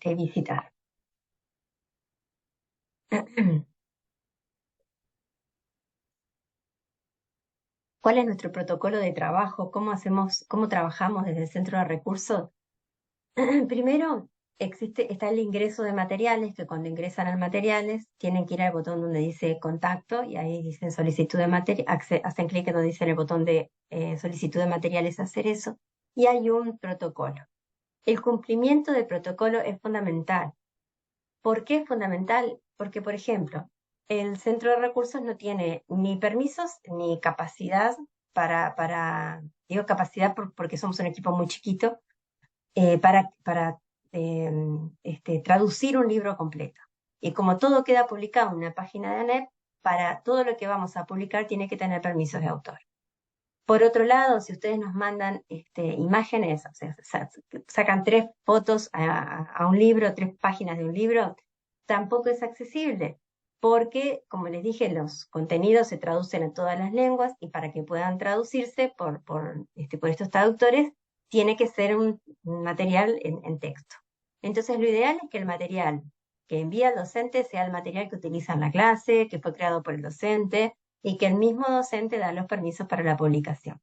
Speaker 3: visitar. ¿Cuál es nuestro protocolo de trabajo? ¿Cómo trabajamos desde el centro de recursos? Primero, está el ingreso de materiales, que cuando ingresan a materiales tienen que ir al botón donde dice contacto y ahí dicen solicitud de materiales, hacen clic en donde dice el botón de solicitud de materiales, hacer eso, y hay un protocolo. El cumplimiento del protocolo es fundamental. ¿Por qué es fundamental? Porque, por ejemplo, el centro de recursos no tiene ni permisos ni capacidad digo capacidad porque somos un equipo muy chiquito, para traducir un libro completo. Y como todo queda publicado en una página de ANEP, para todo lo que vamos a publicar tiene que tener permisos de autor. Por otro lado, si ustedes nos mandan imágenes, o sea, sacan 3 fotos a un libro, 3 páginas de un libro, tampoco es accesible, porque, como les dije, los contenidos se traducen a todas las lenguas y para que puedan traducirse por estos traductores, tiene que ser un material en texto. Entonces, lo ideal es que el material que envía el docente sea el material que utiliza en la clase, que fue creado por el docente, y que el mismo docente da los permisos para la publicación.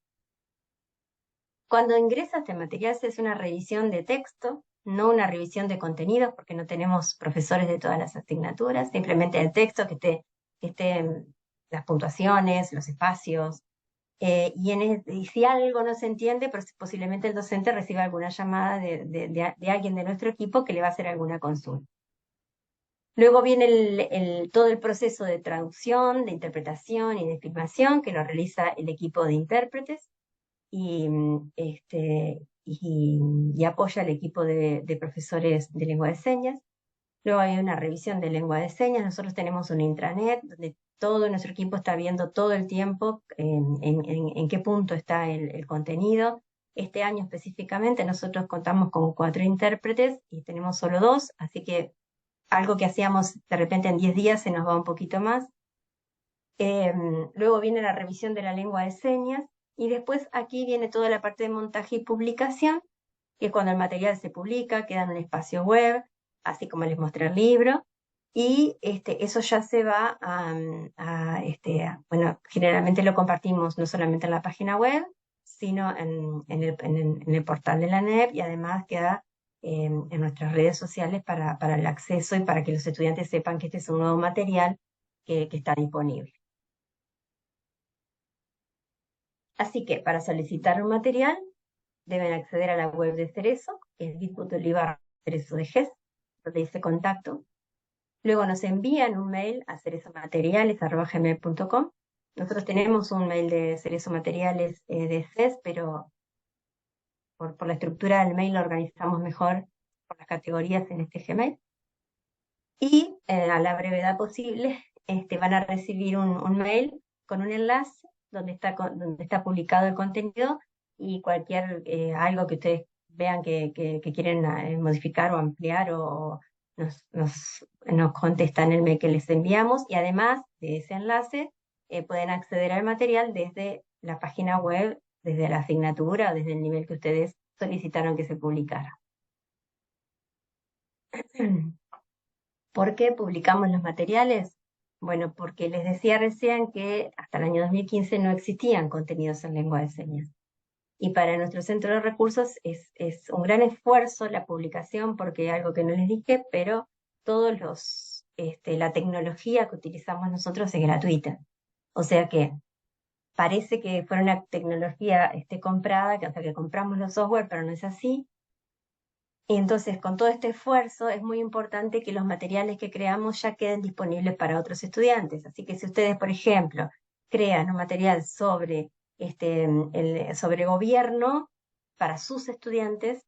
Speaker 3: Cuando ingresa este material se hace una revisión de texto, no una revisión de contenidos, porque no tenemos profesores de todas las asignaturas, simplemente el texto que esté las puntuaciones, los espacios, y si algo no se entiende, posiblemente el docente reciba alguna llamada de alguien de nuestro equipo que le va a hacer alguna consulta. Luego viene todo el proceso de traducción, de interpretación y de filmación que lo realiza el equipo de intérpretes y, y apoya al equipo de profesores de lengua de señas. Luego hay una revisión de lengua de señas. Nosotros tenemos un intranet donde todo nuestro equipo está viendo todo el tiempo en qué punto está el contenido. Este año específicamente nosotros contamos con 4 intérpretes y tenemos solo 2, así que algo que hacíamos de repente en 10 días se nos va un poquito más. Luego viene la revisión de la lengua de señas y después aquí viene toda la parte de montaje y publicación, que es cuando el material se publica, queda en un espacio web, así como les mostré el libro, y eso ya se va bueno, generalmente lo compartimos no solamente en la página web, sino en el portal de la NEP, y además queda en nuestras redes sociales para el acceso y para que los estudiantes sepan que este es un nuevo material que está disponible. Así que para solicitar un material deben acceder a la web de Cerezo, que es bit.ly/Cerezo de GES, donde dice contacto. Luego nos envían un mail a cerezomateriales@gmail.com. Nosotros tenemos un mail de Cerezo Materiales de CES, pero por la estructura del mail lo organizamos mejor por las categorías en este Gmail. Y a la brevedad posible van a recibir un mail con un enlace donde está publicado el contenido y cualquier algo que ustedes vean que quieren modificar o ampliar o nos contestan el mail que les enviamos, y además de ese enlace pueden acceder al material desde la página web, desde la asignatura o desde el nivel que ustedes solicitaron que se publicara. ¿Por qué publicamos los materiales? Bueno, porque les decía recién que hasta el año 2015 no existían contenidos en lengua de señas. Y para nuestro centro de recursos es un gran esfuerzo la publicación, porque algo que no les dije, pero la tecnología que utilizamos nosotros es gratuita. O sea que parece que fuera una tecnología comprada, o sea que compramos los software, pero no es así. Y entonces, con todo este esfuerzo, es muy importante que los materiales que creamos ya queden disponibles para otros estudiantes. Así que si ustedes, por ejemplo, crean un material sobre gobierno para sus estudiantes,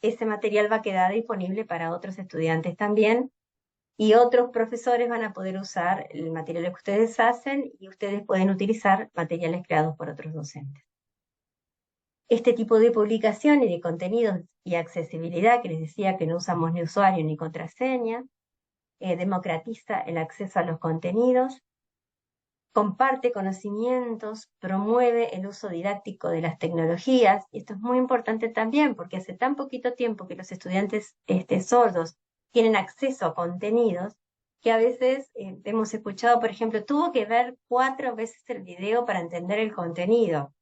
Speaker 3: ese material va a quedar disponible para otros estudiantes también, y otros profesores van a poder usar el material que ustedes hacen, y ustedes pueden utilizar materiales creados por otros docentes. Este tipo de publicación y de contenidos y accesibilidad, que les decía que no usamos ni usuario ni contraseña, democratiza el acceso a los contenidos, comparte conocimientos, promueve el uso didáctico de las tecnologías. Y esto es muy importante también porque hace tan poquito tiempo que los estudiantes sordos tienen acceso a contenidos, que a veces hemos escuchado, por ejemplo, tuvo que ver 4 veces el video para entender el contenido.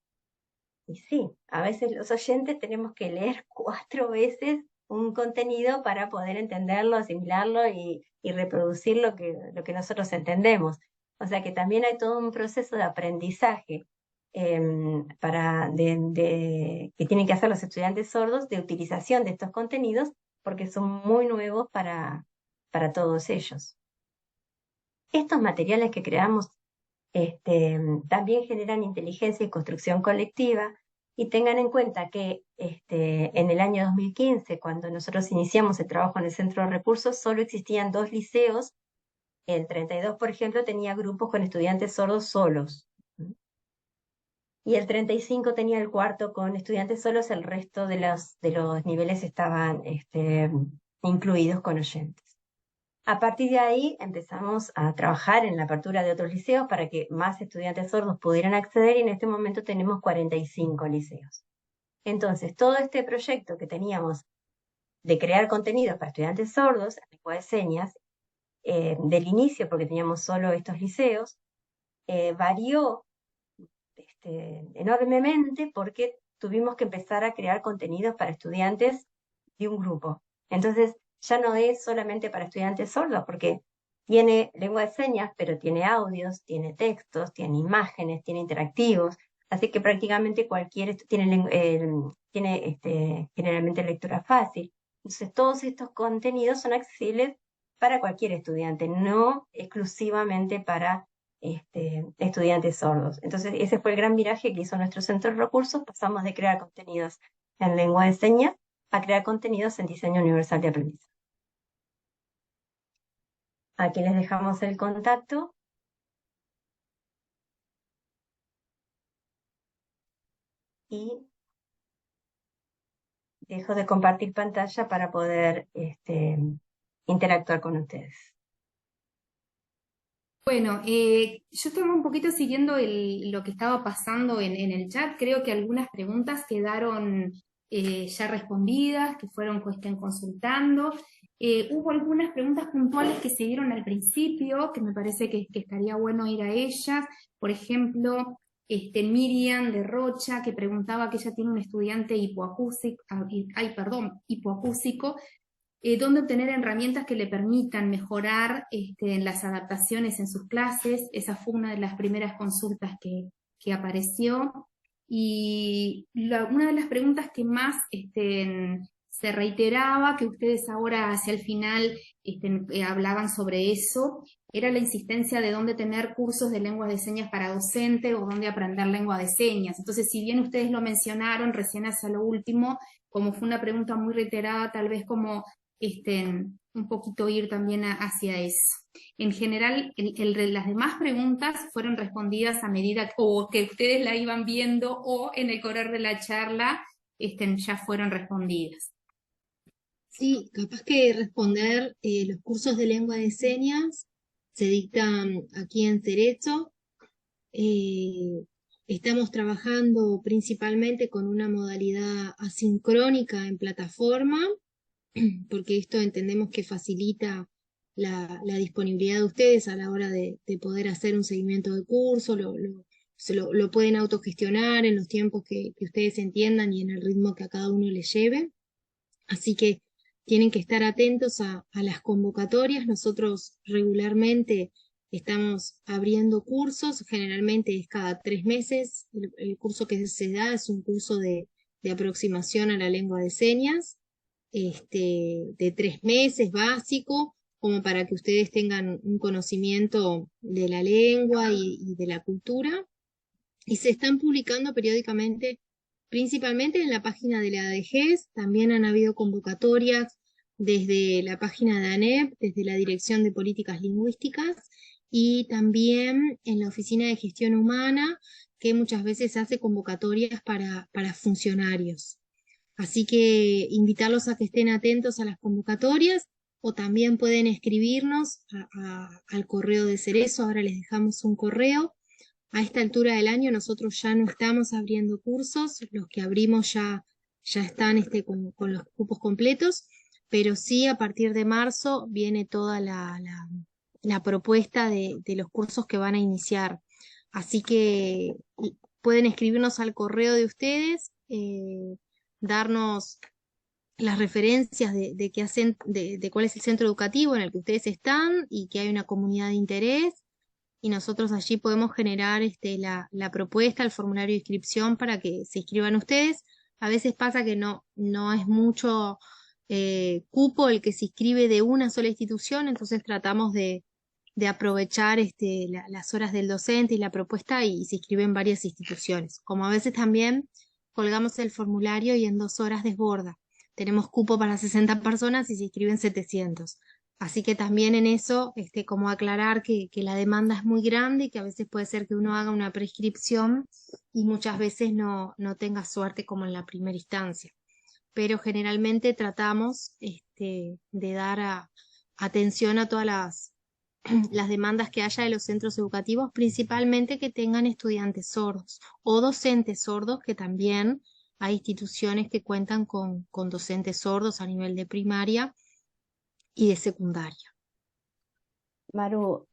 Speaker 3: Y sí, a veces los oyentes tenemos que leer 4 veces un contenido para poder entenderlo, asimilarlo y reproducir lo que nosotros entendemos. O sea que también hay todo un proceso de aprendizaje que tienen que hacer los estudiantes sordos, de utilización de estos contenidos, porque son muy nuevos para todos ellos. Estos materiales que creamos también generan inteligencia y construcción colectiva, y tengan en cuenta que en el año 2015, cuando nosotros iniciamos el trabajo en el Centro de Recursos, solo existían 2 liceos. El 32, por ejemplo, tenía grupos con estudiantes sordos solos, y el 35 tenía el cuarto con estudiantes solos, el resto de los niveles estaban incluidos con oyentes. A partir de ahí empezamos a trabajar en la apertura de otros liceos para que más estudiantes sordos pudieran acceder, y en este momento tenemos 45 liceos. Entonces, todo este proyecto que teníamos de crear contenidos para estudiantes sordos en lengua de señas, del inicio, porque teníamos solo estos liceos, varió enormemente porque tuvimos que empezar a crear contenidos para estudiantes de un grupo. Entonces, ya no es solamente para estudiantes sordos, porque tiene lengua de señas, pero tiene audios, tiene textos, tiene imágenes, tiene interactivos, así que prácticamente cualquier tiene generalmente lectura fácil. Entonces, todos estos contenidos son accesibles para cualquier estudiante, no exclusivamente para estudiantes sordos. Entonces, ese fue el gran viraje que hizo nuestro centro de recursos. Pasamos de crear contenidos en lengua de señas a crear contenidos en diseño universal de aprendizaje. Aquí les dejamos el contacto. Y dejo de compartir pantalla para poder interactuar con ustedes.
Speaker 1: Bueno, yo estaba un poquito siguiendo lo que estaba pasando en el chat. Creo que algunas preguntas quedaron ya respondidas, que estén consultando. Hubo algunas preguntas puntuales que se dieron al principio, que me parece que estaría bueno ir a ellas. Por ejemplo, Miriam de Rocha, que preguntaba que ella tiene un estudiante hipoacúsico, dónde obtener herramientas que le permitan mejorar en las adaptaciones en sus clases. Esa fue una de las primeras consultas que apareció. Y una de las preguntas que más se reiteraba, que ustedes ahora hacia el final hablaban sobre eso, era la insistencia de dónde tener cursos de lengua de señas para docente o dónde aprender lengua de señas. Entonces, si bien ustedes lo mencionaron recién hacia lo último, como fue una pregunta muy reiterada, tal vez como un poquito ir también hacia eso. En general, las demás preguntas fueron respondidas a medida o que ustedes la iban viendo o en el correr de la charla ya fueron respondidas.
Speaker 2: Sí, capaz que responder, los cursos de lengua de señas se dictan aquí en Cerezo. Estamos trabajando principalmente con una modalidad asincrónica en plataforma, porque esto entendemos que facilita la disponibilidad de ustedes a la hora de poder hacer un seguimiento de curso, lo pueden autogestionar en los tiempos que ustedes entiendan y en el ritmo que a cada uno les lleve. Así que tienen que estar atentos a las convocatorias. Nosotros regularmente estamos abriendo cursos, generalmente es cada 3 meses. El curso que se da es un curso de aproximación a la lengua de señas, de 3 meses básico, como para que ustedes tengan un conocimiento de la lengua y de la cultura. Y se están publicando periódicamente, principalmente en la página de la ADGES. También han habido convocatorias desde la página de ANEP, desde la Dirección de Políticas Lingüísticas, y también en la Oficina de Gestión Humana, que muchas veces hace convocatorias para funcionarios. Así que invitarlos a que estén atentos a las convocatorias, o también pueden escribirnos al correo de Cerezo. Ahora les dejamos un correo. A esta altura del año nosotros ya no estamos abriendo cursos, los que abrimos ya están con los cupos completos, pero sí a partir de marzo viene toda la propuesta de los cursos que van a iniciar. Así que pueden escribirnos al correo de ustedes, darnos las referencias de qué hacen, de cuál es el centro educativo en el que ustedes están y que hay una comunidad de interés, y nosotros allí podemos generar la propuesta, el formulario de inscripción para que se inscriban ustedes. A veces pasa que no es mucho cupo el que se inscribe de una sola institución, entonces tratamos de aprovechar las horas del docente y la propuesta, y se inscriben varias instituciones. Como a veces también colgamos el formulario y en 2 horas desborda. Tenemos cupo para 60 personas y se inscriben 700. Así que también en eso, como aclarar que la demanda es muy grande y que a veces puede ser que uno haga una prescripción y muchas veces no tenga suerte como en la primera instancia. Pero generalmente tratamos de dar atención a todas las demandas que haya de los centros educativos, principalmente que tengan estudiantes sordos o docentes sordos, que también hay instituciones que cuentan con docentes sordos a nivel de primaria y de secundaria.
Speaker 3: Maru,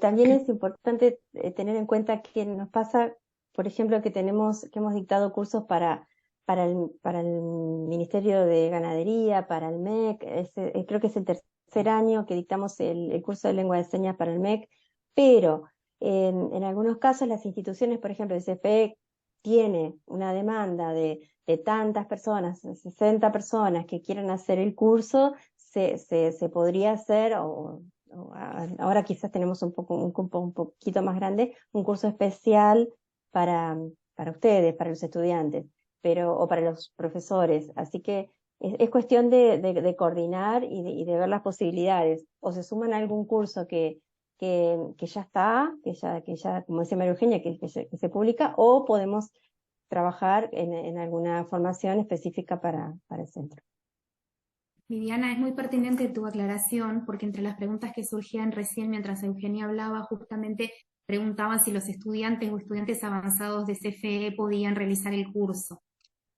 Speaker 3: también es importante tener en cuenta que nos pasa, por ejemplo, que hemos dictado cursos para el Ministerio de Ganadería, para el MEC, creo que es el tercer año que dictamos el curso de lengua de señas para el MEC, pero en algunos casos las instituciones, por ejemplo, el CFE tiene una demanda de tantas personas, 60 personas que quieran hacer el curso, se podría hacer, ahora quizás tenemos un poquito más grande, un curso especial para ustedes, para los estudiantes, o para los profesores. Así que es cuestión de coordinar y de ver las posibilidades. O se suman a algún curso que ya está, que ya, como decía María Eugenia, que se publica, o podemos trabajar en alguna formación específica para el centro.
Speaker 1: Viviana, es muy pertinente tu aclaración, porque entre las preguntas que surgían recién mientras Eugenia hablaba, justamente preguntaban si los estudiantes o estudiantes avanzados de CFE podían realizar el curso.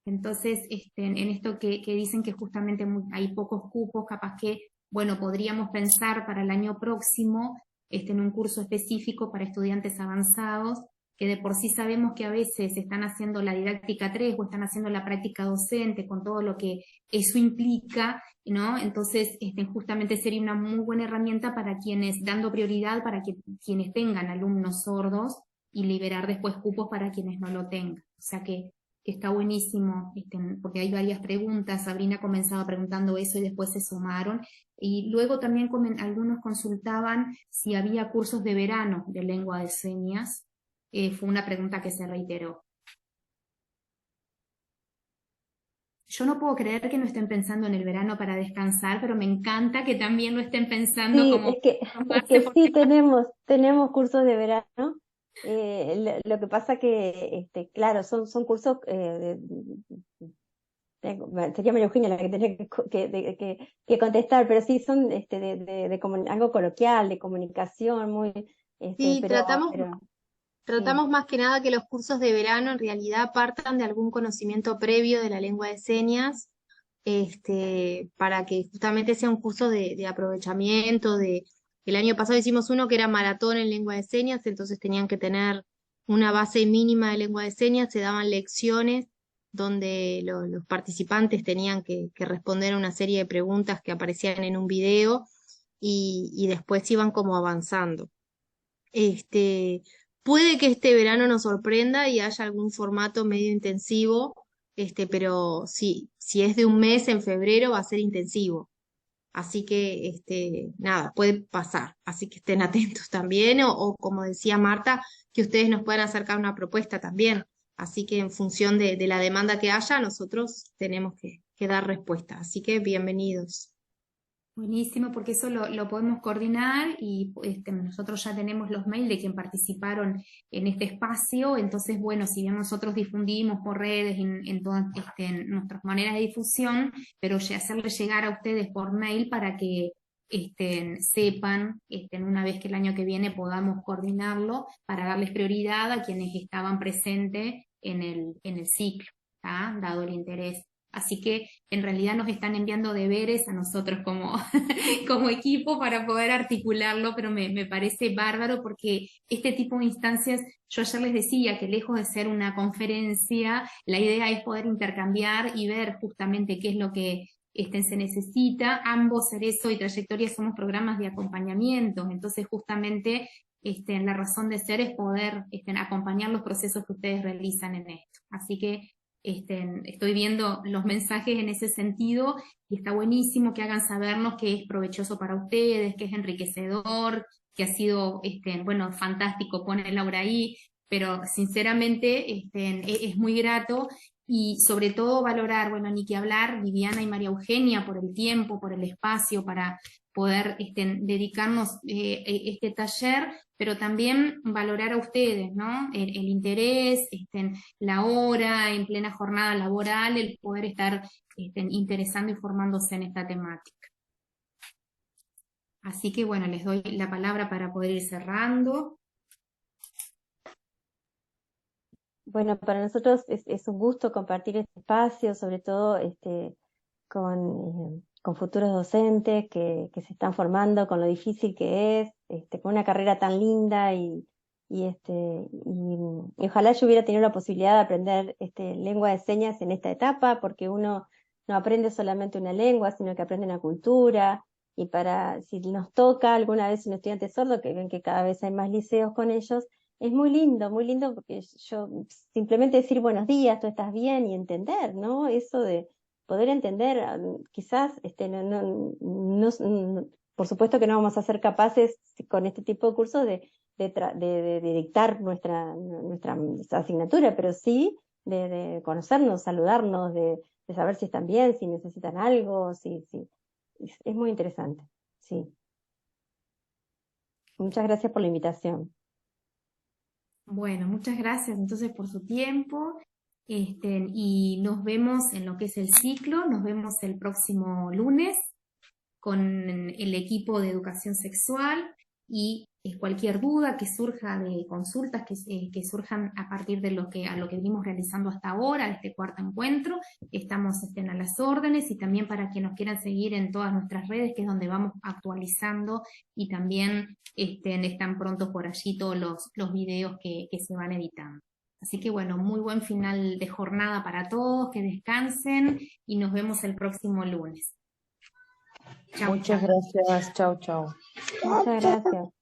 Speaker 1: Entonces, en esto que dicen que justamente hay pocos cupos, capaz que, bueno, podríamos pensar para el año próximo en un curso específico para estudiantes avanzados, que de por sí sabemos que a veces están haciendo la didáctica 3 o están haciendo la práctica docente con todo lo que eso implica, ¿no? Entonces, justamente sería una muy buena herramienta para quienes, dando prioridad para quienes tengan alumnos sordos y liberar después cupos para quienes no lo tengan. O sea que está buenísimo, porque hay varias preguntas. Sabrina comenzaba preguntando eso y después se sumaron. Y luego también algunos consultaban si había cursos de verano de lengua de señas. Fue una pregunta que se reiteró. Yo no puedo creer que no estén pensando en el verano para descansar, pero me encanta que también lo estén pensando
Speaker 3: Sí,
Speaker 1: como
Speaker 3: es que sí tenemos cursos de verano. Lo que pasa que, claro, son cursos sería María Eugenia la que tenía que contestar, pero sí son algo coloquial, de comunicación, muy,
Speaker 2: Sí,
Speaker 3: pero sí.
Speaker 2: tratamos más que nada que los cursos de verano en realidad partan de algún conocimiento previo de la lengua de señas, para que justamente sea un curso de aprovechamiento. El año pasado hicimos uno que era maratón en lengua de señas, entonces tenían que tener una base mínima de lengua de señas, se daban lecciones donde los participantes tenían que responder a una serie de preguntas que aparecían en un video y después iban como avanzando. Este, puede que este verano nos sorprenda y haya algún formato medio intensivo, pero sí, si es de un mes en febrero va a ser intensivo. Así que, nada, puede pasar. Así que estén atentos también, o como decía Marta, que ustedes nos puedan acercar una propuesta también. Así que en función de la demanda que haya, nosotros tenemos que dar respuesta. Así que bienvenidos.
Speaker 1: Buenísimo, porque eso lo podemos coordinar y nosotros ya tenemos los mails de quien participaron en este espacio. Entonces, bueno, si bien nosotros difundimos por redes, en todas en nuestras maneras de difusión, pero hacerles llegar a ustedes por mail para que sepan, una vez que el año que viene podamos coordinarlo para darles prioridad a quienes estaban presentes en el ciclo, ¿tá? Dado el interés. Así que en realidad nos están enviando deberes a nosotros como, como equipo para poder articularlo, pero me parece bárbaro porque este tipo de instancias, yo ayer les decía que lejos de ser una conferencia, la idea es poder intercambiar y ver justamente qué es lo que se necesita. Ambos, Cerezo y Trayectoria, somos programas de acompañamiento, entonces justamente la razón de ser es poder acompañar los procesos que ustedes realizan en esto. Así que estoy viendo los mensajes en ese sentido y está buenísimo que hagan sabernos que es provechoso para ustedes, que es enriquecedor, que ha sido, bueno, fantástico, pone Laura ahí, pero sinceramente es muy grato y sobre todo valorar, bueno, ni que hablar, Viviana y María Eugenia, por el tiempo, por el espacio, para poder dedicarnos este taller, pero también valorar a ustedes, ¿no? El interés, la hora en plena jornada laboral, el poder estar interesando y formándose en esta temática. Así que bueno, les doy la palabra para poder ir cerrando.
Speaker 3: Bueno, para nosotros es un gusto compartir este espacio, sobre todo con futuros docentes que se están formando, con lo difícil que es, con una carrera tan linda y ojalá yo hubiera tenido la posibilidad de aprender lengua de señas en esta etapa, porque uno no aprende solamente una lengua, sino que aprende una cultura. Y si nos toca alguna vez un estudiante sordo, que ven que cada vez hay más liceos con ellos, es muy lindo porque yo simplemente decir buenos días, tú estás bien y entender, ¿no? Eso de poder entender, quizás, por supuesto que no vamos a ser capaces con este tipo de cursos de dictar nuestra asignatura, pero sí de conocernos, saludarnos, de saber si están bien, si necesitan algo, sí. Es muy interesante, sí. Muchas gracias por la invitación.
Speaker 1: Bueno, muchas gracias entonces por su tiempo. Y nos vemos en lo que es el ciclo, nos vemos el próximo lunes con el equipo de educación sexual y cualquier duda que surja de consultas que surjan a partir de a lo que venimos realizando hasta ahora, de este cuarto encuentro, estamos a las órdenes y también para que nos quieran seguir en todas nuestras redes, que es donde vamos actualizando y también están prontos por allí todos los videos que se van editando. Así que bueno, muy buen final de jornada para todos, que descansen y nos vemos el próximo lunes. Chau,
Speaker 4: Muchas
Speaker 1: chau.
Speaker 4: gracias. Chao, chao.
Speaker 3: Muchas gracias.